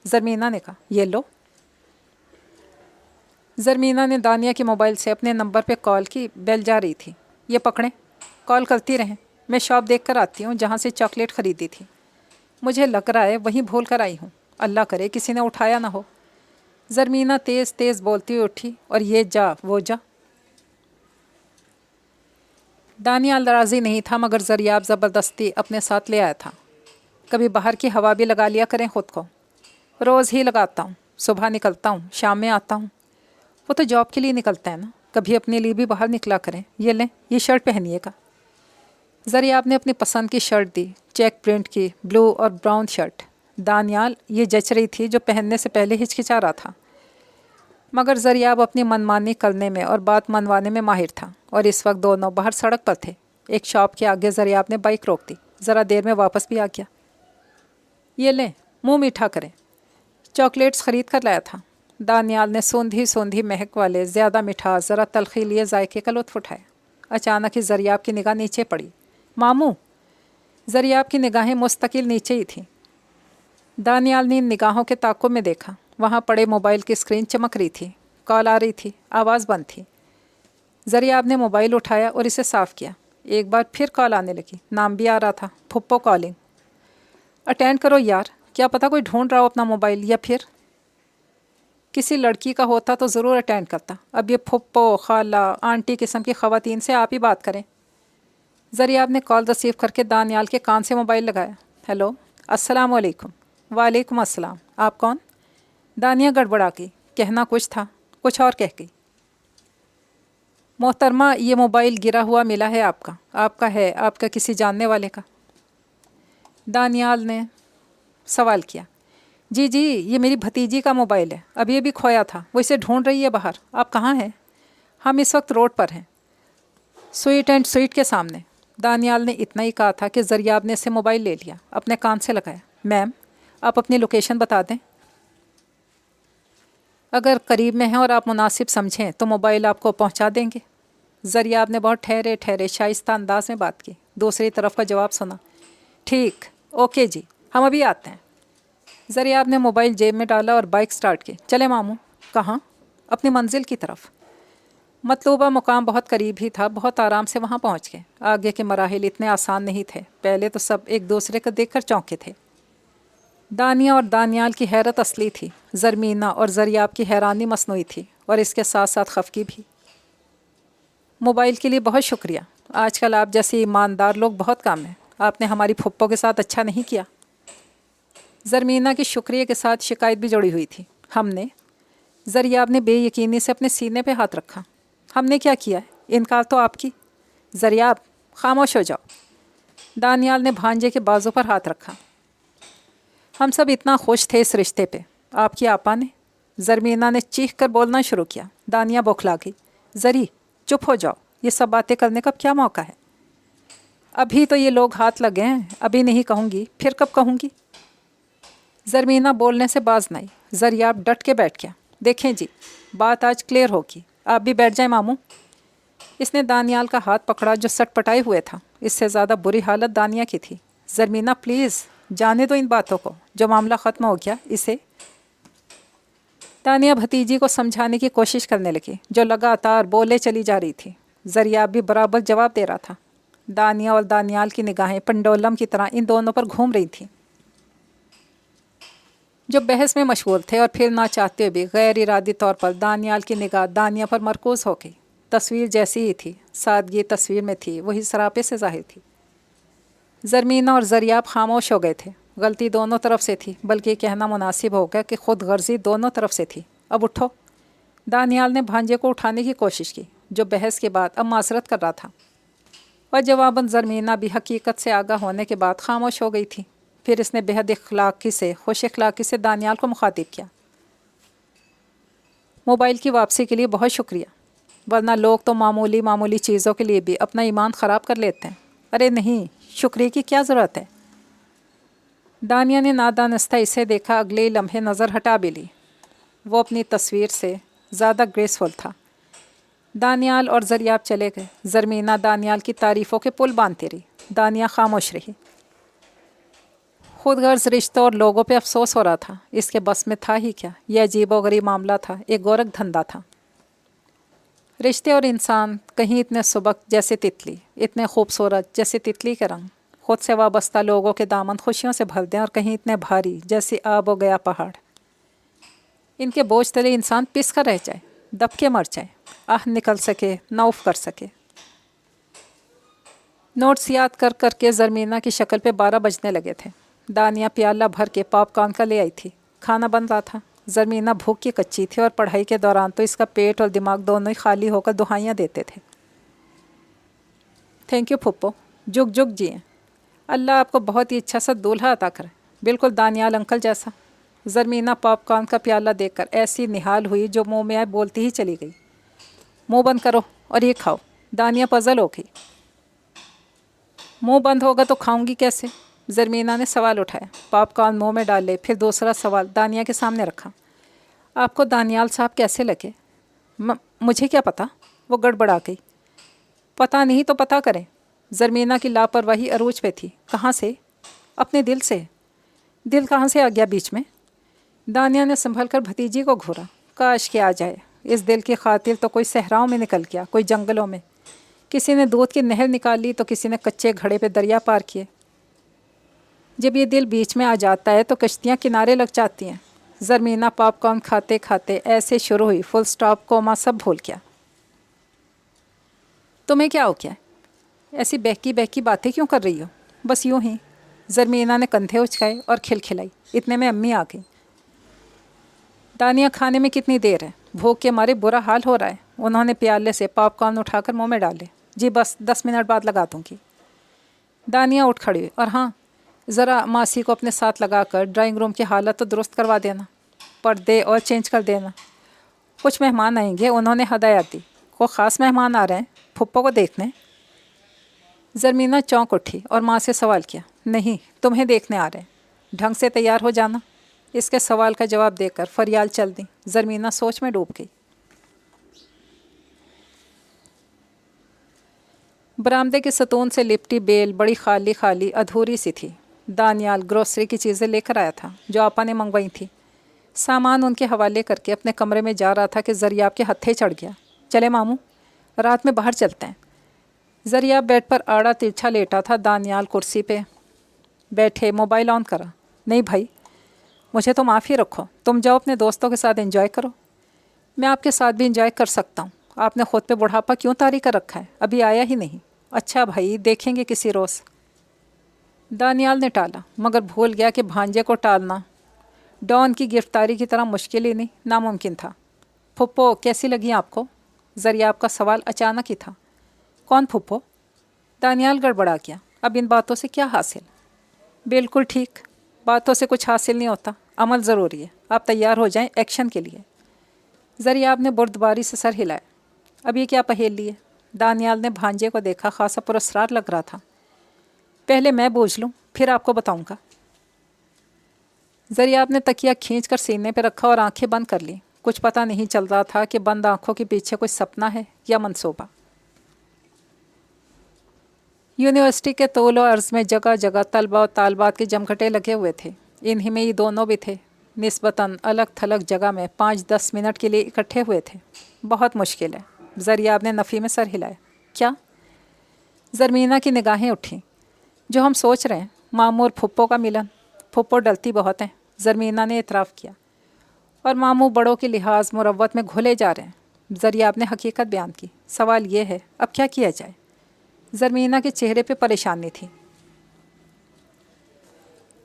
زرمینہ نے کہا۔ یہ لو۔ زرمینہ نے دانیہ کے موبائل سے اپنے نمبر پہ کال کی۔ بیل جا رہی تھی۔ یہ پکڑیں، کال کرتی رہیں، میں شاپ دیکھ کر آتی ہوں جہاں سے چاکلیٹ خریدی تھی۔ مجھے لگ رہا ہے وہیں بھول کر آئی ہوں، اللہ کرے کسی نے اٹھایا نہ ہو۔ زرمینہ تیز تیز بولتی ہوئی اٹھی، اور یہ جا وہ جا۔ دانیہ راضی نہیں تھا، مگر زریاب زبردستی اپنے ساتھ لے آیا تھا۔ کبھی باہر کی ہوا بھی لگا لیا کریں خود کو۔ روز ہی لگاتا ہوں، صبح نکلتا ہوں، شام میں آتا ہوں۔ وہ تو جاب کے لیے نکلتا ہے نا، کبھی اپنے لیے بھی باہر نکلا کریں۔ یہ لیں، یہ شرٹ پہنیے گا۔ زریاب نے اپنی پسند کی شرٹ دی، چیک پرنٹ کی بلو اور براؤن شرٹ۔ دانیال یہ جچ رہی تھی جو پہننے سے پہلے ہچکچا رہا تھا، مگر زریاب اپنی منمانی کرنے میں اور بات منوانے میں ماہر تھا، اور اس وقت دونوں باہر سڑک پر تھے۔ ایک شاپ کے آگے زریاب نے بائک روک دی، ذرا دیر میں واپس بھی آ گیا۔ یہ لیں، منہ میٹھا کریں، چاکلیٹس خرید کر لایا تھا۔ دانیال نے سوندھی سوندھی مہک والے زیادہ مٹھاس ذرا تلخی لیے ذائقے کا لطف اٹھایا۔ اچانک ہی زریاب کی نگاہ نیچے پڑی۔ ماموں! زریاب کی نگاہیں مستقل نیچے ہی تھیں۔ دانیال نے ان نگاہوں کے تعاقب میں دیکھا۔ وہاں پڑے موبائل کی اسکرین چمک رہی تھی، کال آ رہی تھی، آواز بند تھی۔ زریاب نے موبائل اٹھایا اور اسے صاف کیا۔ ایک بار پھر کال آنے لگی، نام بھی آ رہا تھا، پھپھو کالنگ۔ اٹینڈ کرو یار، کیا پتہ کوئی ڈھونڈ رہا ہو اپنا موبائل، یا پھر کسی لڑکی کا ہوتا تو ضرور اٹینڈ کرتا۔ اب یہ پھپھو، خالہ، آنٹی قسم کی خواتین سے آپ ہی بات کریں۔ زریاب نے کال ریسیو کر کے دانیال کے کان سے موبائل لگایا۔ ہیلو، السلام علیکم۔ وعلیکم السلام، آپ کون؟ دانیہ گڑبڑا گئی، کہنا کچھ تھا، کچھ اور کہہ گئی۔ محترمہ، یہ موبائل گرا ہوا ملا ہے آپ کا ہے، آپ کا کسی جاننے والے کا؟ دانیال نے سوال کیا۔ جی یہ میری بھتیجی کا موبائل ہے، اب یہ بھی کھویا تھا، وہ اسے ڈھونڈ رہی ہے باہر۔ آپ کہاں ہیں؟ ہم اس وقت روڈ پر ہیں، سویٹ اینڈ سویٹ کے سامنے۔ دانیال نے اتنا ہی کہا تھا کہ زریاب نے اسے موبائل لے لیا، اپنے کان سے لگایا۔ میم، آپ اپنی لوکیشن بتا دیں۔ اگر قریب میں ہیں اور آپ مناسب سمجھیں تو موبائل آپ کو پہنچا دیں گے۔ زریاب نے بہت ٹھہرے شائستہ انداز میں بات کی۔ دوسری طرف کا جواب سنا۔ ٹھیک، اوکے جی، ہم ابھی آتے ہیں۔ زریاب نے موبائل جیب میں ڈالا اور بائک سٹارٹ کی۔ چلے ماموں۔ کہاں؟ اپنی منزل کی طرف۔ مطلوبہ مقام بہت قریب ہی تھا، بہت آرام سے وہاں پہنچ گئے۔ آگے کے مراحل اتنے آسان نہیں تھے، پہلے تو سب ایک دوسرے کو دیکھ کر چونکے تھے۔ دانیہ اور دانیال کی حیرت اصلی تھی، زرمینہ اور زریاب کی حیرانی مصنوعی تھی، اور اس کے ساتھ ساتھ خفگی بھی۔ موبائل کے لیے بہت شکریہ، آج کل آپ جیسے ایماندار لوگ بہت کم ہیں، آپ نے ہماری پھپھو کے ساتھ اچھا نہیں کیا۔ زرمینہ کے شکریہ کے ساتھ شکایت بھی جڑی ہوئی تھی۔ ہم نے، زریاب نے بے یقینی سے اپنے سینے پہ ہاتھ رکھا، ہم نے کیا کیا ہے؟ انکار تو آپ کی۔ زریاب خاموش ہو جاؤ۔ دانیال نے بھانجے کے بازو پر ہاتھ رکھا۔ ہم سب اتنا خوش تھے اس رشتے پہ، آپ کی آپا نے، زرمینہ نے چیخ کر بولنا شروع کیا۔ دانیہ بوکھلا گئی۔ زری چپ ہو جاؤ، یہ سب باتیں کرنے کا کیا موقع ہے؟ ابھی تو یہ لوگ ہاتھ لگے ہیں، ابھی نہیں کہوں گی، پھر کب کہوں گی؟ زرمینہ بولنے سے باز نہ آئی۔ زریاب ڈٹ کے بیٹھ گیا۔ دیکھیں جی، بات آج کلیئر ہوگی، آپ بھی بیٹھ جائیں ماموں۔ اس نے دانیال کا ہاتھ پکڑا جو سٹ پٹائے ہوئے تھا۔ اس سے زیادہ بری حالت دانیہ کی تھی۔ زرمینہ پلیز جانے دو ان باتوں کو، جو معاملہ ختم ہو گیا اسے۔ دانیہ بھتیجی کو سمجھانے کی کوشش کرنے لگی، جو لگاتار بولے چلی جا رہی تھی۔ زریاب بھی برابر جواب دے رہا تھا۔ دانیہ اور دانیال کی نگاہیں پنڈولم کی طرح ان دونوں پر گھوم رہی تھیں، جو بحث میں مشغول تھے، اور پھر نہ چاہتے ہوئے بھی غیر ارادی طور پر دانیال کی نگاہ دانیہ پر مرکوز ہو گئی۔ تصویر جیسی ہی تھی، سادگی تصویر میں تھی، وہی سراپے سے ظاہر تھی۔ زرمینہ اور زریاب خاموش ہو گئے تھے۔ غلطی دونوں طرف سے تھی، بلکہ یہ کہنا مناسب ہوگا کہ خود غرضی دونوں طرف سے تھی۔ اب اٹھو۔ دانیال نے بھانجے کو اٹھانے کی کوشش کی، جو بحث کے بعد اب معذرت کر رہا تھا، اور جواباً زرمینہ بھی حقیقت سے آگاہ ہونے کے بعد خاموش ہو گئی تھی۔ پھر اس نے بہت خوش اخلاقی سے دانیال کو مخاطب کیا۔ موبائل کی واپسی کے لیے بہت شکریہ، ورنہ لوگ تو معمولی چیزوں کے لیے بھی اپنا ایمان خراب کر لیتے ہیں۔ ارے نہیں، شکریہ کی کیا ضرورت ہے؟ دانیہ نے نادانستہ اسے دیکھا، اگلے لمحے نظر ہٹا بھی لی۔ وہ اپنی تصویر سے زیادہ گریسفل تھا۔ دانیال اور زریاب چلے گئے۔ زرمینہ دانیال کی تعریفوں کے پل باندھتی رہی۔ دانیہ خاموش رہی۔ خود غرض رشتوں اور لوگوں پہ افسوس ہو رہا تھا۔ اس کے بس میں تھا ہی کیا؟ یہ عجیب و غریب معاملہ تھا، ایک گورکھ دھندا تھا۔ رشتے اور انسان کہیں اتنے سبک جیسے تتلی، اتنے خوبصورت جیسے تتلی کے رنگ، خود سے وابستہ لوگوں کے دامن خوشیوں سے بھر دیں، اور کہیں اتنے بھاری جیسے آب ہو گیا پہاڑ۔ ان کے بوجھ تلے انسان پس کر رہ جائے، دب کے مر جائے، آہ نکل سکے نہ اف کر سکے۔ نوٹس یاد کر کر کے زرمینہ کی شکل پہ 12 بجنے لگے تھے۔ دانیہ پیالہ بھر کے پاپ کارن کا لے آئی تھی۔ کھانا بن رہا تھا۔ زرمینہ بھوک کی کچی تھی، اور پڑھائی کے دوران تو اس کا پیٹ اور دماغ دونوں ہی خالی ہو کر دہائیاں دیتے تھے۔ تھینک یو پھپھو، جگ جگ جیئیں، اللہ آپ کو بہت ہی اچھا سا دولہا عطا کرے، بالکل دانیال انکل جیسا۔ زرمینہ پاپ کارن کا پیالہ دیکھ کر ایسی نہال ہوئی جو منہ میں آئے بولتی ہی چلی گئی۔ منہ بند کرو اور یہ کھاؤ۔ دانیہ پزل ہو گئی۔ منہ بند ہوگا تو کھاؤں گی کیسے؟ زرمینہ نے سوال اٹھایا۔ پاپ کارن منہ میں ڈالے، پھر دوسرا سوال دانیہ کے سامنے رکھا۔ آپ کو دانیال صاحب کیسے لگے؟ مجھے کیا پتا؟ وہ گڑبڑا گئی۔ پتہ نہیں تو پتہ کریں۔ زرمینہ کی لاپرواہی عروج پہ تھی۔ کہاں سے؟ اپنے دل سے۔ دل کہاں سے آ گیا بیچ میں؟ دانیہ نے سنبھل کر بھتیجی کو گھورا۔ کاش کہ آ جائے، اس دل کی خاطر تو کوئی صحراؤں میں نکل گیا، کوئی جنگلوں میں، کسی نے دودھ کی نہر نکال لی تو کسی نے کچے گھڑے پہ دریا پار کیے۔ جب یہ دل بیچ میں آ جاتا ہے تو کشتیاں کنارے لگ جاتی ہیں۔ زرمینہ پاپ کارن کھاتے کھاتے ایسے شروع ہوئی، فل سٹاپ کوما سب بھول گیا۔ تمہیں کیا ہو گیا؟ ایسی بہکی بہکی باتیں کیوں کر رہی ہو؟ بس یوں ہی۔ زرمینہ نے کندھے اچکائے اور کھلکھلائی۔ اتنے میں امی آ گئی۔ دانیہ کھانے میں کتنی دیر ہے؟ بھوک کے مارے برا حال ہو رہا ہے۔ انہوں نے پیالے سے پاپ کارن اٹھا کر منہ میں ڈالے۔ جی بس 10 منٹ بعد لگا دوں گی۔ دانیہ اٹھ کھڑی ہوئی۔ اور ہاں، ذرا ماسی کو اپنے ساتھ لگا کر ڈرائنگ روم کی حالت تو درست کروا دینا، پردے اور چینج کر دینا۔ کچھ مہمان آئیں گے، انہوں نے ہدایت دی۔ کوئی خاص مہمان آ رہے ہیں پھپھو کو دیکھنے؟ زرمینہ چونک اٹھی اور ماں سے سوال کیا۔ نہیں، تمہیں دیکھنے آ رہے ہیں، ڈھنگ سے تیار ہو جانا۔ اس کے سوال کا جواب دے کر فریال چل دیں۔ زرمینہ سوچ میں ڈوب گئی۔ برآمدے کے ستون سے لپٹی بیل بڑی خالی خالی ادھوری سی تھی۔ دانیال گروسری کی چیزیں لے کر آیا تھا جو آپا نے منگوائی تھی۔ سامان ان کے حوالے کر کے اپنے کمرے میں جا رہا تھا کہ زریاب کے ہتھے چڑھ گیا۔ چلے ماموں، رات میں باہر چلتے ہیں۔ ذریعہ بیڈ پر آڑا ترچھا لیٹا تھا، دانیال کرسی پہ بیٹھے موبائل آن کرا۔ نہیں بھائی، مجھے تو معافی رکھو، تم جاؤ اپنے دوستوں کے ساتھ انجوائے کرو، میں آپ کے ساتھ بھی انجوائے کر سکتا ہوں۔ آپ نے خود پہ بڑھاپا کیوں طاری کر رکھا ہے؟ ابھی آیا ہی نہیں۔ اچھا بھائی، دیکھیں گے کسی روز۔ دانیال نے ٹالا، مگر بھول گیا کہ بھانجے کو ٹالنا ڈان کی گرفتاری کی طرح مشکل ہی نہیں، ناممکن تھا۔ پھپھو کیسی لگی آپ کو؟ ذریعہ آپ کا سوال اچانک ہی تھا۔ کون پھپھو؟ دانیال گڑبڑا گیا۔ اب ان باتوں سے کیا حاصل؟ بالکل ٹھیک، باتوں سے کچھ حاصل نہیں ہوتا، عمل ضروری ہے۔ آپ تیار ہو جائیں ایکشن کے لیے۔ ذریعہ نے بردباری سے سر ہلایا۔ اب یہ کیا پہیلی ہے؟ دانیال نے بھانجے کو دیکھا، خاصا پراسرار لگ رہا تھا۔ پہلے میں بوجھ لوں، پھر آپ کو بتاؤں گا۔ ذریعہ نے تکیہ کھینچ کر سینے پہ رکھا اور آنکھیں بند کر لی۔ کچھ پتہ نہیں چل رہا تھا کہ بند آنکھوں کے پیچھے کوئی سپنا ہے یا منصوبہ۔ یونیورسٹی کے طول و عرض میں جگہ جگہ طلبہ و طالبات کے جمگھٹے لگے ہوئے تھے۔ انہی میں یہ دونوں بھی تھے، نسبتاً الگ تھلگ جگہ میں 5-10 منٹ کے لیے اکٹھے ہوئے تھے۔ بہت مشکل ہے۔ ذریعہ نے نفی میں سر ہلایا۔ کیا؟ زرمینہ کی نگاہیں اٹھیں۔ جو ہم سوچ رہے ہیں، ماموں اور پھپھو کا ملن۔ پھپھو ڈلتی بہت ہیں، زرمینہ نے اعتراف کیا، اور ماموں بڑوں کے لحاظ مروت میں گھلے جا رہے ہیں۔ ذریعہ نے حقیقت بیان کی۔ سوال یہ ہے، اب کیا کیا جائے؟ زرمینہ کے چہرے پہ پریشانی تھی۔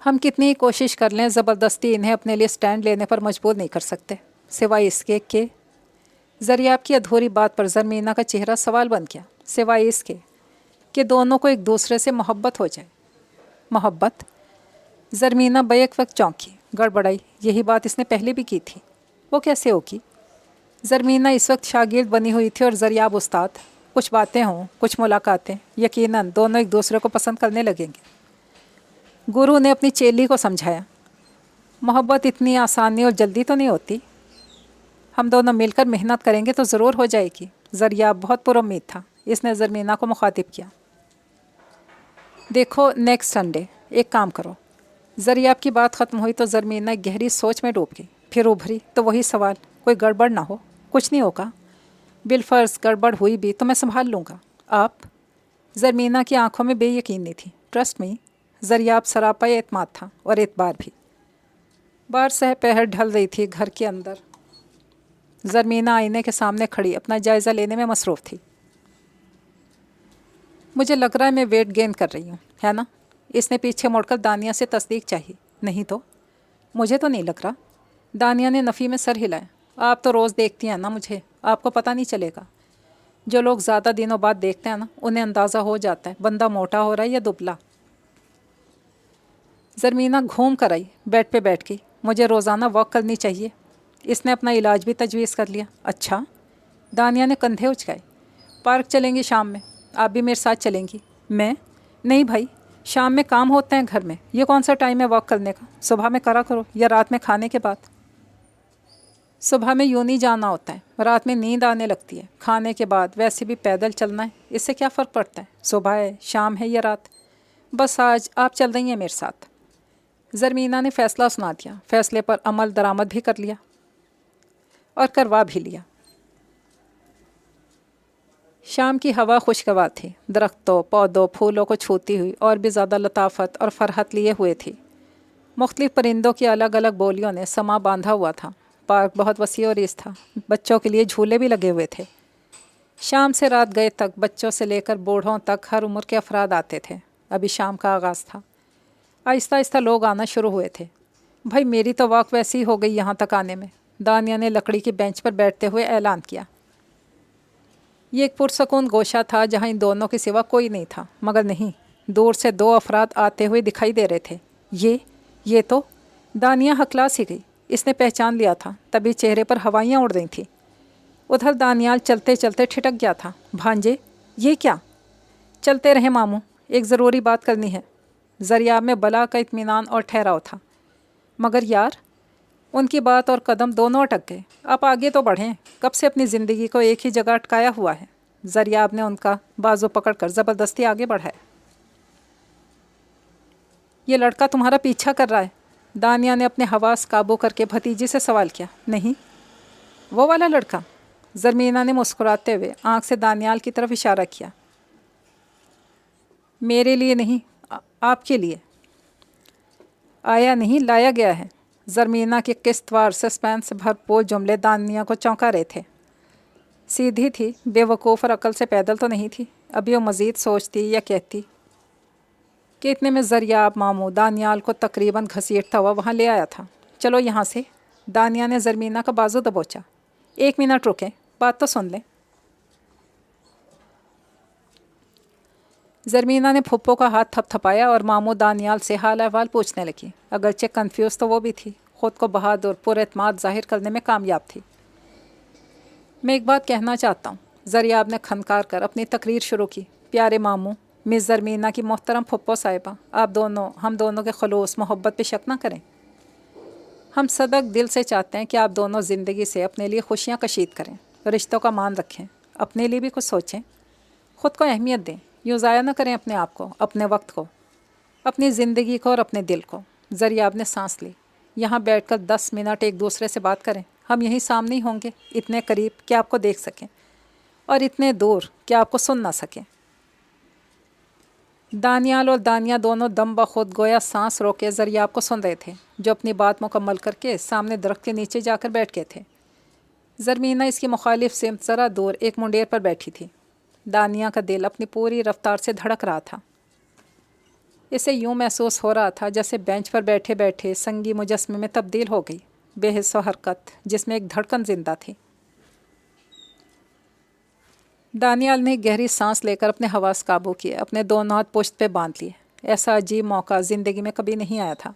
ہم کتنی ہی کوشش کر لیں، زبردستی انہیں اپنے لیے سٹینڈ لینے پر مجبور نہیں کر سکتے، سوائے اس کے کہ ذریعہ کی ادھوری بات پر زرمینہ کا چہرہ سوال بن گیا۔ سوائے اس کے کہ دونوں کو ایک دوسرے سے محبت ہو جائے۔ محبت؟ زرمینہ بیک وقت چونکی، گڑبڑائی۔ یہی بات اس نے پہلے بھی کی تھی۔ وہ کیسے ہوگی؟ زرمینہ اس وقت شاگرد بنی ہوئی تھی اور ذریعہ استاد۔ کچھ باتیں ہوں، کچھ ملاقاتیں، یقیناً دونوں ایک دوسرے کو پسند کرنے لگیں گے۔ گرو نے اپنی چیلی کو سمجھایا، محبت اتنی آسانی اور جلدی تو نہیں ہوتی، ہم دونوں مل کر محنت کریں گے تو ضرور ہو جائے گی۔ ذریعہ بہت پر امید تھا۔ اس نے زرمینہ کو مخاطب کیا۔ دیکھو، نیکسٹ سنڈے ایک کام کرو۔ ذریعہ کی بات ختم ہوئی تو زرمینہ ایک گہری سوچ میں ڈوب گئی، پھر ابھری تو وہی سوال، کوئی گڑبڑ نہ ہو؟ کچھ نہیں ہوگا، بالفرض گڑبڑ ہوئی بھی تو میں سنبھال لوں گا۔ آپ؟ زرمینہ کی آنکھوں میں بے یقینی تھی۔ ٹرسٹ می، ذریعہ سراپا اعتماد تھا، اور اعتبار بھی۔ بار سہ پہر ڈھل رہی تھی گھر کے اندر۔ زرمینہ آئینے کے سامنے کھڑی اپنا جائزہ لینے میں مصروف تھی۔ مجھے لگ رہا ہے میں ویٹ گین کر رہی ہوں، ہے نا؟ اس نے پیچھے مڑ کر دانیہ سے تصدیق چاہی۔ نہیں تو؟ مجھے تو نہیں لگ رہا۔ دانیہ نے نفی میں سر ہلایا۔ آپ تو روز دیکھتی ہیں نا مجھے، آپ کو پتہ نہیں چلے گا۔ جو لوگ زیادہ دنوں بعد دیکھتے ہیں نا، انہیں اندازہ ہو جاتا ہے بندہ موٹا ہو رہا ہے یا دبلا۔ زرمینہ گھوم کر آئی، بیڈ پہ بیٹھ گئی۔ مجھے روزانہ واک کرنی چاہیے۔ اس نے اپنا علاج بھی تجویز کر لیا۔ اچھا؟ دانیہ نے کندھے اچکائے۔ پارک چلیں گی شام میں، آپ بھی میرے ساتھ چلیں گی؟ میں؟ نہیں بھائی، شام میں کام ہوتے ہیں گھر میں، یہ کون سا ٹائم ہے واک کرنے کا؟ صبح میں کرا کرو، یا رات میں کھانے کے بعد۔ صبح میں یوں نہیں جانا ہوتا ہے، رات میں نیند آنے لگتی ہے، کھانے کے بعد ویسے بھی پیدل چلنا ہے، اس سے کیا فرق پڑتا ہے صبح ہے، شام ہے یا رات؟ بس آج آپ چل رہی ہیں میرے ساتھ۔ زرمینہ نے فیصلہ سنا دیا، فیصلے پر عمل درآمد بھی کر لیا اور کروا بھی لیا۔ شام کی ہوا خوشگوار تھی، درختوں، پودوں، پھولوں کو چھوتی ہوئی اور بھی زیادہ لطافت اور فرحت لیے ہوئے تھی۔ مختلف پرندوں کی الگ الگ بولیوں نے سما باندھا ہوا تھا۔ پارک بہت وسیع و ریز تھا، بچوں کے لیے جھولے بھی لگے ہوئے تھے۔ شام سے رات گئے تک بچوں سے لے کر بوڑھوں تک ہر عمر کے افراد آتے تھے۔ ابھی شام کا آغاز تھا، آہستہ آہستہ لوگ آنا شروع ہوئے تھے۔ بھائی میری تو واک ویسی ہی ہو گئی یہاں تک آنے میں، دانیہ نے لکڑی کی بینچ پر بیٹھتے ہوئے اعلان کیا۔ یہ ایک پرسکون گوشہ تھا جہاں ان دونوں کے سوا کوئی نہیں تھا، مگر نہیں، دور سے دو افراد آتے ہوئے دکھائی دے رہے تھے۔ یہ تو دانیہ ہکلا سی گئی۔ اس نے پہچان لیا تھا، تبھی چہرے پر ہوائیاں اڑ رہی تھیں۔ ادھر دانیال چلتے چلتے ٹھٹک گیا تھا۔ بھانجے، یہ کیا؟ چلتے رہے ماموں، ایک ضروری بات کرنی ہے۔ ذریعہ میں بلا کا اطمینان اور ٹھہراؤ تھا، مگر یار، ان کی بات اور قدم دونوں اٹک گئے۔ آپ آگے تو بڑھیں، کب سے اپنی زندگی کو ایک ہی جگہ اٹکایا ہوا ہے؟ ذریعہ نے ان کا بازو پکڑ کر زبردستی آگے بڑھایا۔ یہ لڑکا تمہارا پیچھا کر رہا ہے؟ دانیہ نے اپنے حواس قابو کر کے بھتیجی سے سوال کیا۔ نہیں، وہ والا لڑکا؟ زرمینہ نے مسکراتے ہوئے آنکھ سے دانیال کی طرف اشارہ کیا۔ میرے لیے نہیں، آپ کے لیے۔ آیا نہیں، لایا گیا ہے۔ زرمینہ کے قسط وار سسپینس سے بھرپور جملے دانیہ کو چونکا رہے تھے۔ سیدھی تھی، بے وقوف اور عقل سے پیدل تو نہیں تھی۔ ابھی وہ مزید سوچتی یا کہتی کہ اتنے میں زریاب ماموں دانیال کو تقریباً گھسیٹتا ہوا وہاں لے آیا تھا۔ چلو یہاں سے، دانیہ نے زرمینہ کا بازو دبوچا۔ 1 منٹ رکیں، بات تو سن لیں۔ زرمینہ نے پھپھو کا ہاتھ تھپ تھپایا اور ماموں دانیال سے حال احوال پوچھنے لگی۔ اگرچہ کنفیوز تو وہ بھی تھی، خود کو بہادر پر اعتماد ظاہر کرنے میں کامیاب تھی۔ میں ایک بات کہنا چاہتا ہوں، زریاب نے کھنکار کر اپنی تقریر شروع کی۔ پیارے ماموں، مس زرمینہ کی محترم پھپھو صاحبہ، ہم دونوں کے خلوص محبت پہ شک نہ کریں۔ ہم صدق دل سے چاہتے ہیں کہ آپ دونوں زندگی سے اپنے لیے خوشیاں کشید کریں، رشتوں کا مان رکھیں، اپنے لیے بھی کچھ سوچیں، خود کو اہمیت دیں، یوں ضائع نہ کریں اپنے آپ کو، اپنے وقت کو، اپنی زندگی کو اور اپنے دل کو۔ زریاب نے سانس لی۔ یہاں بیٹھ کر 10 منٹ ایک دوسرے سے بات کریں، ہم یہیں سامنے ہی ہوں گے، اتنے قریب کہ آپ کو دیکھ سکیں اور اتنے دور کہ آپ کو سن نہ سکیں۔ دانیال اور دانیہ دونوں دم بخود گویا سانس روکے زریاب کو سن رہے تھے، جو اپنی بات مکمل کر کے سامنے درخت کے نیچے جا کر بیٹھ گئے تھے۔ زرمینہ اس کی مخالف سمت ذرا دور ایک منڈیر پر بیٹھی تھی۔ دانیہ کا دل اپنی پوری رفتار سے دھڑک رہا تھا۔ اسے یوں محسوس ہو رہا تھا جیسے بینچ پر بیٹھے بیٹھے سنگی مجسمے میں تبدیل ہو گئی، بے حس و حرکت، جس میں ایک دھڑکن زندہ تھی۔ دانیال نے گہری سانس لے کر اپنے حواس قابو کیے، اپنے دونوں ہاتھ پشت پہ باندھ لیے۔ ایسا عجیب موقع زندگی میں کبھی نہیں آیا تھا۔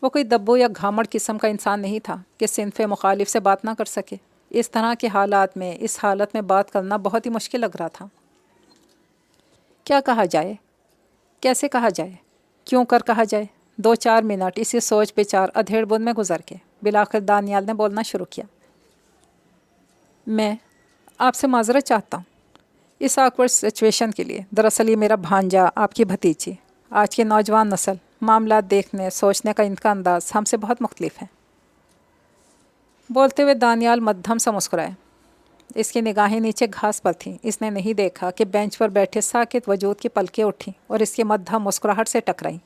وہ کوئی دبو یا گھامڑ قسم کا انسان نہیں تھا کہ صنف مخالف سے بات نہ کر سکے۔ اس طرح کے حالات میں، اس حالت میں بات کرنا بہت ہی مشکل لگ رہا تھا۔ کیا کہا جائے، کیسے کہا جائے، کیوں کر کہا جائے؟ 2-4 منٹ اسی سوچ بچار ادھیڑ بن میں گزر کے بالآخر دانیال نے بولنا شروع کیا۔ میں آپ سے معذرت چاہتا ہوں اس آکورڈ سچویشن کے لیے۔ دراصل یہ میرا بھانجا، آپ کی بھتیجی۔ آج کی نوجوان نسل معاملات دیکھنے سوچنے کا ان کا انداز ہم سے بہت مختلف ہے۔ بولتے ہوئے دانیال مدھم سا مسکرائے۔ اس کی نگاہیں نیچے گھاس پر تھیں۔ اس نے نہیں دیکھا کہ بینچ پر بیٹھے ساکت وجود کی پلکیں اٹھیں اور اس کی مدھم مسکراہٹ سے ٹکرائیں۔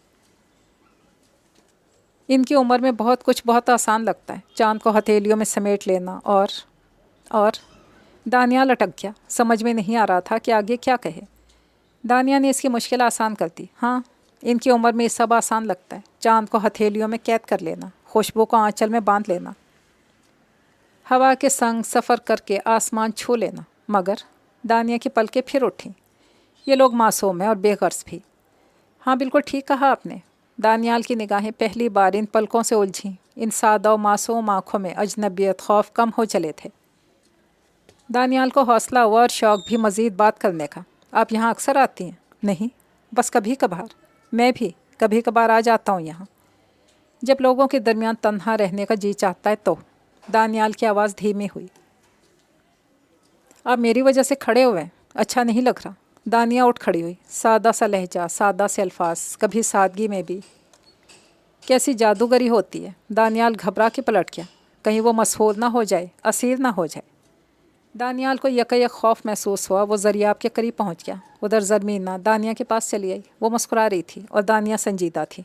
ان کی عمر میں بہت کچھ بہت آسان لگتا ہے، چاند کو ہتھیلیوں میں سمیٹ لینا اور دانیال اٹک گیا، سمجھ میں نہیں آ رہا تھا کہ آگے کیا کہے۔ دانیہ نے اس کی مشکل آسان کر دی۔ ہاں، ان کی عمر میں یہ سب آسان لگتا ہے، چاند کو ہتھیلیوں میں قید کر لینا، خوشبو کو آنچل میں باندھ لینا، ہوا کے سنگ سفر کر کے آسمان چھو لینا۔ مگر دانیہ کی پلکیں پھر اٹھیں۔ یہ لوگ معصوم ہیں اور بے غرض بھی۔ ہاں، بالکل ٹھیک کہا آپ نے۔ دانیال کی نگاہیں پہلی بار ان پلکوں سے الجھیں۔ ان سادہ و معصوم آنکھوں میں اجنبیت، خوف کم ہو چلے تھے۔ دانیال کو حوصلہ ہوا اور شوق بھی مزید بات کرنے کا۔ آپ یہاں اکثر آتی ہیں؟ نہیں، بس کبھی کبھار۔ میں بھی کبھی کبھار آ جاتا ہوں یہاں، جب لوگوں کے درمیان تنہا رہنے کا جی چاہتا ہے تو۔ دانیال کی آواز دھیمی ہوئی۔ آپ میری وجہ سے کھڑے ہوئے ہیں؟ اچھا نہیں لگ رہا۔ دانیہ اٹھ کھڑی ہوئی۔ سادہ سا لہجہ، سادہ سے الفاظ، کبھی سادگی میں بھی کیسی جادوگری ہوتی ہے۔ دانیال گھبرا کے پلٹ گیا، کہیں وہ مسحور نہ ہو جائے، اسیر نہ ہو جائے۔ دانیال کو یکا یک خوف محسوس ہوا۔ وہ زریاب کے قریب پہنچ گیا۔ ادھر زرمینہ دانیہ کے پاس چلی آئی۔ وہ مسکرا رہی تھی اور دانیہ سنجیدہ تھی۔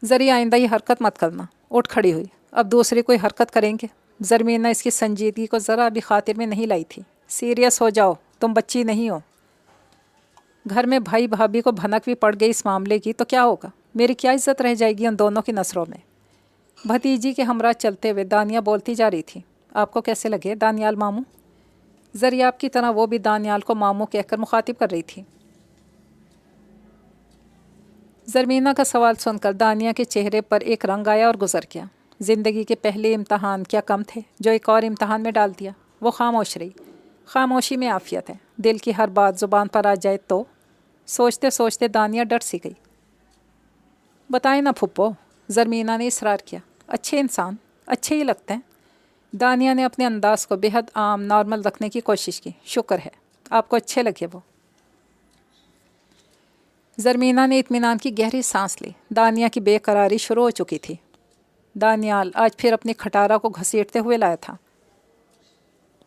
زری، آئندہ یہ حرکت مت کرنا۔ اٹھ کھڑی ہوئی۔ اب دوسری کوئی حرکت کریں گے؟ زرمینہ اس کی سنجیدگی کو ذرا بھی خاطر میں نہیں لائی تھی۔ سیریس ہو جاؤ، تم بچی نہیں ہو۔ گھر میں بھائی بھابھی کو بھنک بھی پڑ گئی اس معاملے کی تو کیا ہوگا؟ میری کیا عزت رہ جائے گی ان دونوں کی نظروں میں؟ بھتیجی کے ہمراہ چلتے ہوئے دانیہ بولتی جا رہی تھی۔ آپ کو کیسے لگے دانیال ماموں؟ زریاب کی طرح وہ بھی دانیال کو ماموں کہہ کر مخاطب کر رہی تھی۔ زرمینہ کا سوال سن کر دانیہ کے چہرے پر ایک رنگ آیا اور گزر گیا۔ زندگی کے پہلے امتحان کیا کم تھے جو ایک اور امتحان میں ڈال دیا۔ وہ خاموش رہی۔ خاموشی میں عافیت ہے۔ دل کی ہر بات زبان پر آ جائے تو۔ سوچتے سوچتے دانیہ ڈٹ سی گئی۔ بتائیں نا پھپھو، زرمینہ نے اصرار کیا۔ اچھے انسان، اچھے ہی لگتے ہیں۔ دانیہ نے اپنے انداز کو بے حد عام، نارمل رکھنے کی کوشش کی۔ شکر ہے، آپ کو اچھے لگے وہ۔ زرمینہ نے اطمینان کی گہری سانس لی۔ دانیہ کی بے قراری شروع ہو چکی تھی۔ دانیال آج پھر اپنی کھٹارا کو گھسیٹتے ہوئے لایا تھا۔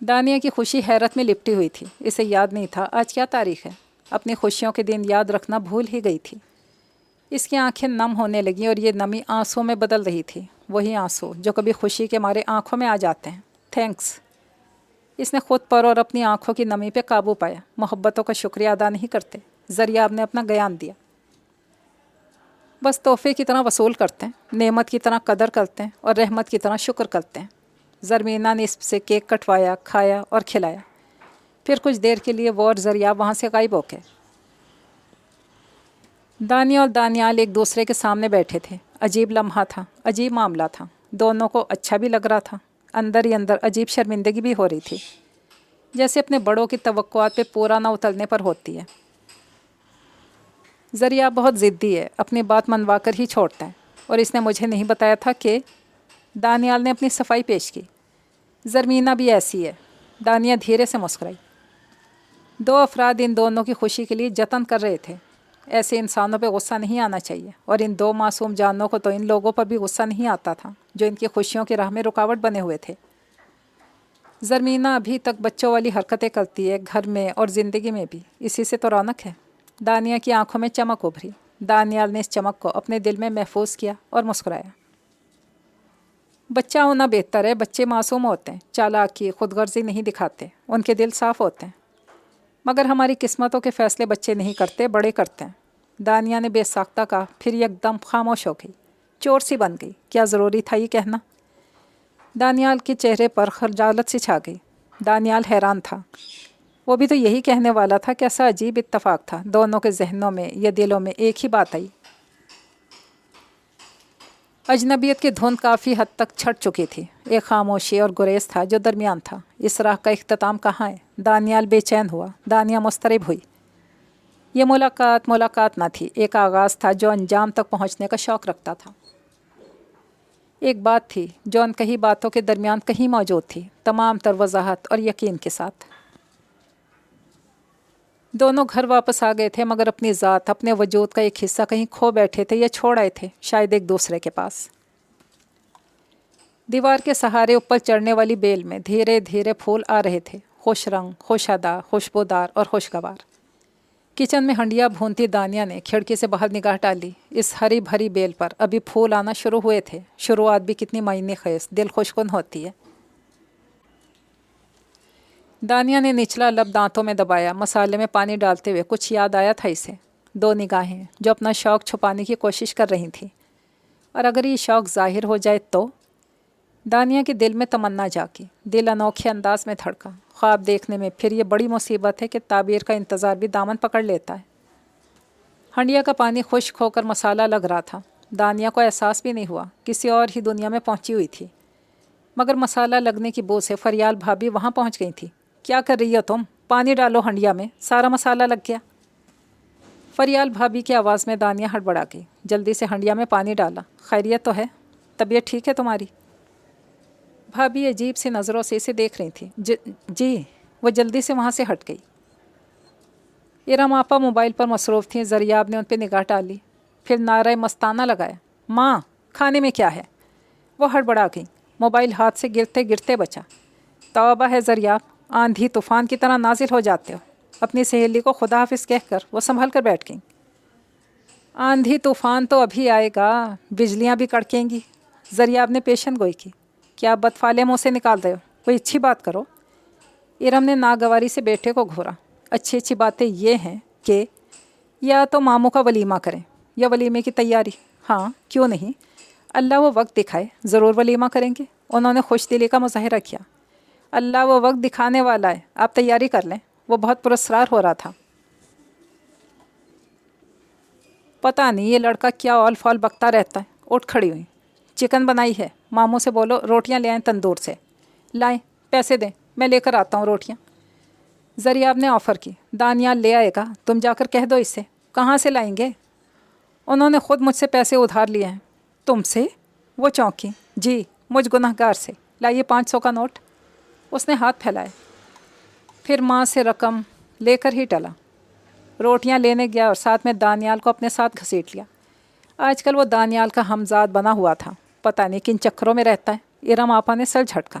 دانیہ کی خوشی حیرت میں لپٹی ہوئی تھی. اسے یاد نہیں تھا آج کیا تاریخ ہے. اپنی خوشیوں کے دن یاد رکھنا بھول ہی گئی تھی. اس کی آنکھیں نم ہونے لگیں اور یہ نمی آنسوں میں بدل رہی تھی. وہی آنسو جو کبھی خوشی کے مارے آنکھوں میں آ جاتے ہیں. تھینکس. اس نے خود پر اور اپنی آنکھوں کی نمی پہ قابو پایا. محبتوں کا شکریہ ادا نہیں کرتے. ذریعہ نے اپنا گیان دیا. بس تحفے کی طرح وصول کرتے ہیں, نعمت کی طرح قدر کرتے ہیں اور رحمت کی طرح شکر کرتے ہیں. زرمینہ نے اس سے کیک کٹوایا, کھایا اور کھلایا. پھر کچھ دیر کے لیے وہ اور ذریعہ وہاں سے غائب ہو گئے. دانیہ اور دانیال ایک دوسرے کے سامنے بیٹھے تھے. عجیب لمحہ تھا, عجیب معاملہ تھا. دونوں کو اچھا بھی لگ رہا تھا. اندر ہی اندر عجیب شرمندگی بھی ہو رہی تھی, جیسے اپنے بڑوں کی توقعات پہ پورا نہ اترنے پر ہوتی ہے. ذریعہ بہت ضدی ہے, اپنی بات منوا کر ہی چھوڑتا ہے. اور اس نے مجھے نہیں بتایا تھا کہ دانیال نے اپنی صفائی پیش کی. زرمینہ بھی ایسی ہے. دانیہ دھیرے سے مسکرائی. دو افراد ان دونوں کی خوشی کے لیے جتن کر رہے تھے. ایسے انسانوں پہ غصہ نہیں آنا چاہیے, اور ان دو معصوم جانوں کو تو ان لوگوں پر بھی غصہ نہیں آتا تھا جو ان کی خوشیوں کی راہ میں رکاوٹ بنے ہوئے تھے. زرمینہ ابھی تک بچوں والی حرکتیں کرتی ہے, گھر میں اور زندگی میں بھی. اسی سے تو رونق ہے. دانیہ کی آنکھوں میں چمک ابھری. دانیال نے اس چمک کو اپنے دل میں محفوظ کیا اور مسکرایا. بچہ ہونا بہتر ہے. بچے معصوم ہوتے ہیں, چالاکی, خود غرضی نہیں دکھاتے, ان کے دل صاف ہوتے ہیں. مگر ہماری قسمتوں کے فیصلے بچے نہیں کرتے, بڑے کرتے ہیں. دانیہ نے بے ساختہ کہا, پھر یک دم خاموش ہو گئی. چور سی بن گئی. کیا ضروری تھا یہ کہنا؟ دانیال کے چہرے پر خجالت سی چھا گئی. دانیال حیران تھا. وہ بھی تو یہی کہنے والا تھا. کیسا عجیب اتفاق تھا. دونوں کے ذہنوں میں یا دلوں میں ایک ہی بات آئی. اجنبیت کی دھند کافی حد تک چھٹ چکی تھی. ایک خاموشی اور گریز تھا جو درمیان تھا. اس راہ کا اختتام کہاں ہے؟ دانیال بے چین ہوا. دانیہ مضطرب ہوئی. یہ ملاقات نہ تھی, ایک آغاز تھا جو انجام تک پہنچنے کا شوق رکھتا تھا. ایک بات تھی جو ان کئی باتوں کے درمیان کہیں موجود تھی, تمام تر وضاحت اور یقین کے ساتھ. دونوں گھر واپس آ گئے تھے, مگر اپنی ذات, اپنے وجود کا ایک حصہ کہیں کھو بیٹھے تھے یا چھوڑ آئے تھے, شاید ایک دوسرے کے پاس. دیوار کے سہارے اوپر چڑھنے والی بیل میں دھیرے دھیرے پھول آ رہے تھے, خوش رنگ, خوش ادا, خوشبودار اور خوشگوار. کچن میں ہنڈیا بھونتی دانیہ نے کھڑکی سے باہر نگاہ ڈالی. اس ہری بھری بیل پر ابھی پھول آنا شروع ہوئے تھے. شروعات بھی کتنی معنی خیز, دل خوش کن ہوتی ہے. دانیہ نے نچلا لب دانتوں میں دبایا. مسالے میں پانی ڈالتے ہوئے کچھ یاد آیا تھا اسے. دو نگاہیں جو اپنا شوق چھپانے کی کوشش کر رہی تھیں. اور اگر یہ شوق ظاہر ہو جائے تو؟ دانیہ کے دل میں تمنا جاگی. دل انوکھے انداز میں دھڑکا. خواب دیکھنے میں پھر یہ بڑی مصیبت ہے کہ تعبیر کا انتظار بھی دامن پکڑ لیتا ہے. ہنڈیا کا پانی خشک ہو کر مسالہ لگ رہا تھا. دانیہ کو احساس بھی نہیں ہوا, کسی اور ہی دنیا میں پہنچی ہوئی تھی. مگر مسالہ لگنے کی بو سے فریال بھابھی وہاں پہنچ گئی تھی. کیا کر رہی ہو تم؟ پانی ڈالو ہنڈیا میں, سارا مسالہ لگ گیا. فریال بھابھی کی آواز میں دانیہ ہڑبڑا گئی. جلدی سے ہنڈیا میں پانی ڈالا. خیریت تو ہے؟ طبیعت ٹھیک ہے تمہاری؟ بھابھی عجیب سی نظروں سے اسے دیکھ رہی تھی. جی. وہ جلدی سے وہاں سے ہٹ گئی. ارم آپا موبائل پر مصروف تھیں. ذریعہ نے ان پہ نگاہ ڈالی. پھر نعرہ مستانہ لگایا. ماں, کھانے میں کیا ہے؟ وہ ہڑبڑا گئی. موبائل ہاتھ سے گرتے گرتے بچا. توبہ ہے ذریعہ, آندھی طوفان کی طرح نازل ہو جاتے ہو. اپنی سہیلی کو خدا حافظ کہہ کر وہ سنبھل کر بیٹھ گئیں. آندھی طوفان تو ابھی آئے گا, بجلیاں بھی کڑکیں گی. ذریعہ نے پیشن گوئی کی. کیا بدفالے منہ سے نکال رہے ہو؟ کوئی اچھی بات کرو. ارم نے ناگواری سے بیٹے کو گھورا. اچھی اچھی باتیں یہ ہیں کہ یا تو ماموں کا ولیمہ کریں یا ولیمے کی تیاری. ہاں, کیوں نہیں؟ اللہ وہ وقت دکھائے, ضرور ولیمہ کریں گے. انہوں نے خوش دلی کا مظاہرہ کیا. اللہ وہ وقت دکھانے والا ہے, آپ تیاری کر لیں. وہ بہت پرسرار ہو رہا تھا. پتہ نہیں یہ لڑکا کیا اول فال بکتا رہتا ہے. اٹھ کھڑی ہوئی. چکن بنائی ہے, ماموں سے بولو روٹیاں لے آئیں تندور سے. لائیں, پیسے دیں, میں لے کر آتا ہوں روٹیاں. ذریعہ نے آفر کی. دانیال لے آئے گا, تم جا کر کہہ دو اس سے. کہاں سے لائیں گے؟ انہوں نے خود مجھ سے پیسے ادھار لیے ہیں. تم سے؟ وہ چونکی. جی, مجھ گناہ گار سے. لائیے 500 کا نوٹ. اس نے ہاتھ پھیلائے. پھر ماں سے رقم لے کر ہی ٹلا. روٹیاں لینے گیا اور ساتھ میں دانیال کو اپنے ساتھ گھسیٹ لیا. آج کل وہ دانیال کا ہمزاد بنا ہوا تھا. پتہ نہیں کن چکروں میں رہتا ہے. ارم آپا نے سر جھٹکا.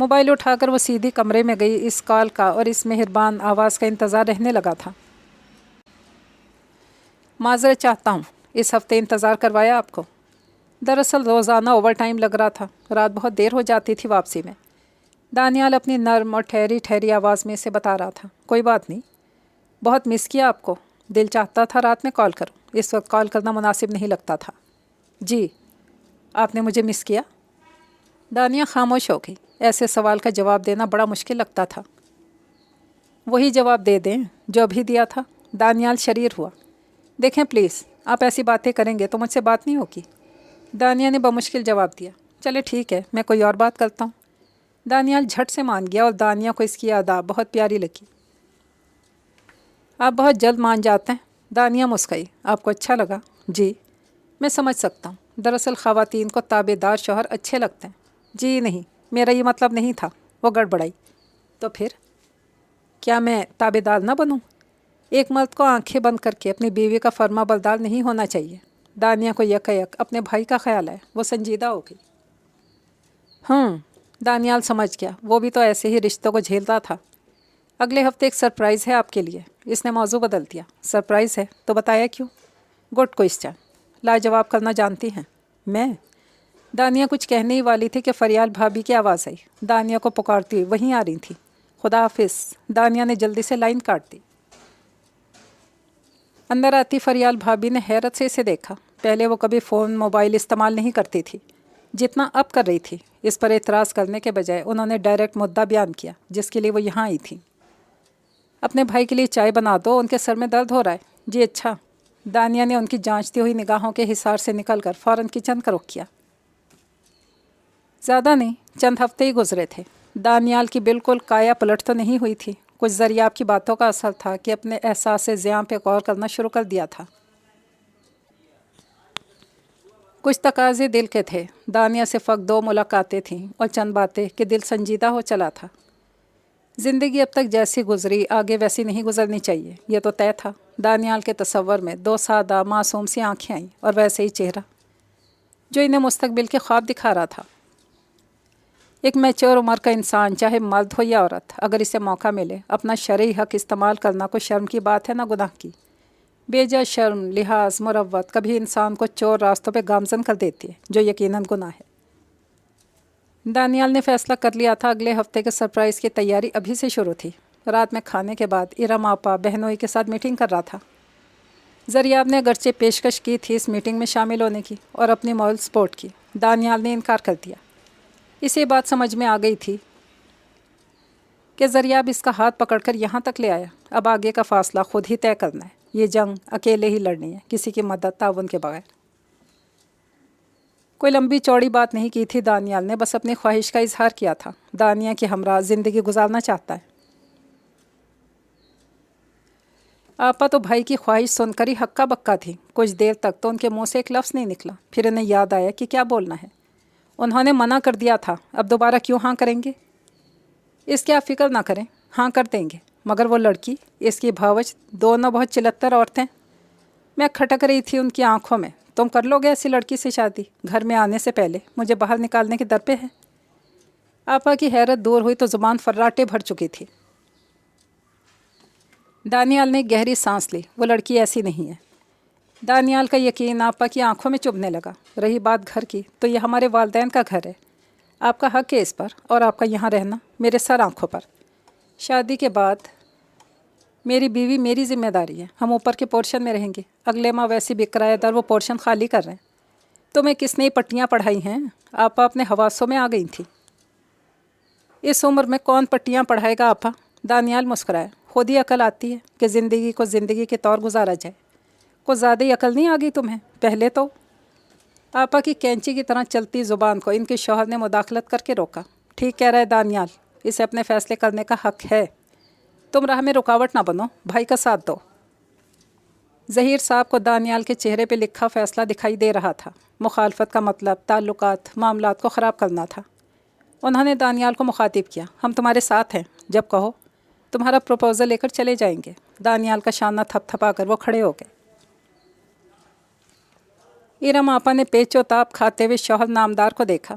موبائل اٹھا کر وہ سیدھی کمرے میں گئی۔ اس کال کا اور اس مہربان آواز کا انتظار رہنے لگا تھا۔ معذرت چاہتا ہوں، اس ہفتے انتظار کروایا آپ کو؟ دراصل روزانہ اوور ٹائم لگ رہا تھا، رات بہت دیر ہو جاتی تھی واپسی میں۔ دانیال اپنی نرم اور ٹھہری آواز میں سے بتا رہا تھا۔ کوئی بات نہیں، بہت مس کیا آپ کو، دل چاہتا تھا رات میں کال کروں، اس وقت کال کرنا مناسب نہیں لگتا تھا۔ جی، آپ نے مجھے مس کیا؟ دانیہ خاموش ہو گئی۔ ایسے سوال کا جواب دینا بڑا مشکل لگتا تھا۔ وہی جواب دے دیں جو ابھی دیا تھا۔ دانیال شریر ہوا۔ دیکھیں پلیز، آپ ایسی باتیں کریں گے تو مجھ سے بات نہیں ہوگی۔ دانیہ نے بمشکل جواب دیا۔ چلے ٹھیک ہے، میں کوئی اور بات کرتا ہوں۔ دانیال جھٹ سے مان گیا اور دانیہ کو اس کی ادا بہت پیاری لگی۔ آپ بہت جلد مان جاتے ہیں۔ دانیہ مسکرائی۔ آپ کو اچھا لگا؟ جی، میں سمجھ سکتا ہوں۔ دراصل خواتین کو تابع دار شوہر اچھے لگتے ہیں۔ جی نہیں، میرا یہ مطلب نہیں تھا۔ وہ گڑبڑائی۔ تو پھر کیا میں تابع دار نہ بنوں؟ ایک مرد کو آنکھیں بند کر کے اپنی بیوی کا فرما بردار نہیں ہونا چاہیے۔ دانیہ کو یک اپنے بھائی کا خیال ہے۔ وہ سنجیدہ ہو گئی۔ دانیال سمجھ گیا، وہ بھی تو ایسے ہی رشتوں کو جھیلتا تھا۔ اگلے ہفتے ایک سرپرائز ہے آپ کے لیے۔ اس نے موضوع بدل دیا۔ سرپرائز ہے تو بتایا کیوں؟ گڈ کوئسچن، لاجواب کرنا جانتی ہیں۔ میں؟ دانیہ کچھ کہنے ہی والی تھی کہ فریال بھابھی کی آواز آئی۔ دانیہ کو پکارتی ہوئی وہیں آ رہی تھی۔ خدا حافظ۔ دانیہ نے جلدی سے لائن کاٹ دی۔ اندر آتی فریال بھابھی نے حیرت سے اسے دیکھا۔ پہلے وہ کبھی فون موبائل استعمال نہیں کرتی تھی جتنا اب کر رہی تھی۔ اس پر اعتراض کرنے کے بجائے انہوں نے ڈائریکٹ مدعا بیان کیا جس کے لیے وہ یہاں آئی تھی۔ اپنے بھائی کے لیے چائے بنا دو، ان کے سر میں درد ہو رہا ہے۔ جی اچھا۔ دانیہ نے ان کی جانچتی ہوئی نگاہوں کے حصار سے نکل کر فوراً کچن کا رخ کیا۔ زیادہ نہیں، چند ہفتے ہی گزرے تھے۔ دانیال کی بالکل کایا پلٹ تو نہیں ہوئی تھی۔ کچھ ذریعہ آپ کی باتوں کا اثر تھا کہ اپنے احساس زیاں پہ غور کرنا شروع کر دیا تھا۔ کچھ تقاضے دل کے تھے۔ دانیہ سے فقط 2 ملاقاتیں تھیں اور چند باتیں کہ دل سنجیدہ ہو چلا تھا۔ زندگی اب تک جیسی گزری آگے ویسی نہیں گزرنی چاہیے، یہ تو طے تھا۔ دانیال کے تصور میں 2 سادہ معصوم سی آنکھیں آئیں اور ویسے ہی چہرہ جو انہیں مستقبل کے خواب دکھا رہا تھا۔ ایک میچور عمر کا انسان، چاہے مرد ہو یا عورت، اگر اسے موقع ملے اپنا شرعی حق استعمال کرنا کوئی شرم کی بات ہے نہ گناہ کی۔ بے جا شرم، لحاظ، مروت کبھی انسان کو چور راستوں پہ گامزن کر دیتی ہے، جو یقیناً گناہ ہے۔ دانیال نے فیصلہ کر لیا تھا۔ اگلے ہفتے کے سرپرائز کی تیاری ابھی سے شروع تھی۔ رات میں کھانے کے بعد ارم آپا بہنوئی کے ساتھ میٹنگ کر رہا تھا۔ زریاب نے اگرچہ پیشکش کی تھی اس میٹنگ میں شامل ہونے کی اور اپنی مورل سپورٹ کی، دانیال نے انکار کر دیا۔ اسے بات سمجھ میں آ گئی تھی کہ زریاب اس کا ہاتھ پکڑ کر یہاں تک لے آیا۔ اب آگے کا فاصلہ خود ہی طے کرنا ہے۔ یہ جنگ اکیلے ہی لڑنی ہے، کسی کی مدد تعاون کے بغیر۔ کوئی لمبی چوڑی بات نہیں کی تھی دانیال نے، بس اپنی خواہش کا اظہار کیا تھا۔ دانیہ کے ہمراہ زندگی گزارنا چاہتا ہے۔ آپا تو بھائی کی خواہش سن کر ہی ہکا بکا تھی۔ کچھ دیر تک تو ان کے منہ سے ایک لفظ نہیں نکلا۔ پھر انہیں یاد آیا کہ کیا بولنا ہے۔ انہوں نے منع کر دیا تھا، اب دوبارہ کیوں ہاں کریں گے؟ اس کی آپ فکر نہ کریں، ہاں کر دیں گے۔ مگر وہ لڑکی، اس کی بھاوج، دونوں بہت چلتر عورتیں۔ میں کھٹک رہی تھی ان کی آنکھوں میں۔ تم کر لو گے ایسی لڑکی سے شادی؟ گھر میں آنے سے پہلے مجھے باہر نکالنے کے در پہ ہے۔ آپا کی حیرت دور ہوئی تو زبان فراٹے بھر چکی تھی۔ دانیال نے گہری سانس لی۔ وہ لڑکی ایسی نہیں ہے۔ دانیال کا یقین آپا کی آنکھوں میں چبھنے لگا۔ رہی بات گھر کی، تو یہ ہمارے والدین کا گھر ہے۔ آپ کا حق ہے اس پر، اور آپ کا یہاں رہنا میرے سر آنکھوں پر۔ شادی کے بعد میری بیوی میری ذمہ داری ہے۔ ہم اوپر کے پورشن میں رہیں گے۔ اگلے ماہ ویسی بھی کرایہ دار وہ پورشن خالی کر رہے ہیں۔ تمہیں کس نے پٹیاں پڑھائی ہیں؟ آپا اپنے حواسوں میں آ گئی تھی۔ اس عمر میں کون پٹیاں پڑھائے گا آپا؟ دانیال مسکرایا۔ خود ہی عقل آتی ہے کہ زندگی کو زندگی کے طور گزارا جائے۔ کچھ زیادہ ہی عقل نہیں آ گئی تمہیں؟ پہلے تو آپا کی کینچی کی طرح چلتی زبان کو ان کے شوہر نے مداخلت کر کے روکا۔ ٹھیک کہہ رہا ہے دانیال، اسے اپنے فیصلے کرنے کا حق ہے۔ تم راہ میں رکاوٹ نہ بنو، بھائی کا ساتھ دو۔ ظہیر صاحب کو دانیال کے چہرے پہ لکھا فیصلہ دکھائی دے رہا تھا۔ مخالفت کا مطلب تعلقات، معاملات کو خراب کرنا تھا۔ انہوں نے دانیال کو مخاطب کیا۔ ہم تمہارے ساتھ ہیں، جب کہو تمہارا پروپوزل لے کر چلے جائیں گے۔ دانیال کا شانہ تھپ تھپا کر وہ کھڑے ہو گئے۔ ارم آپا نے پیچ و تاب کھاتے ہوئے شوہر نامدار کو دیکھا۔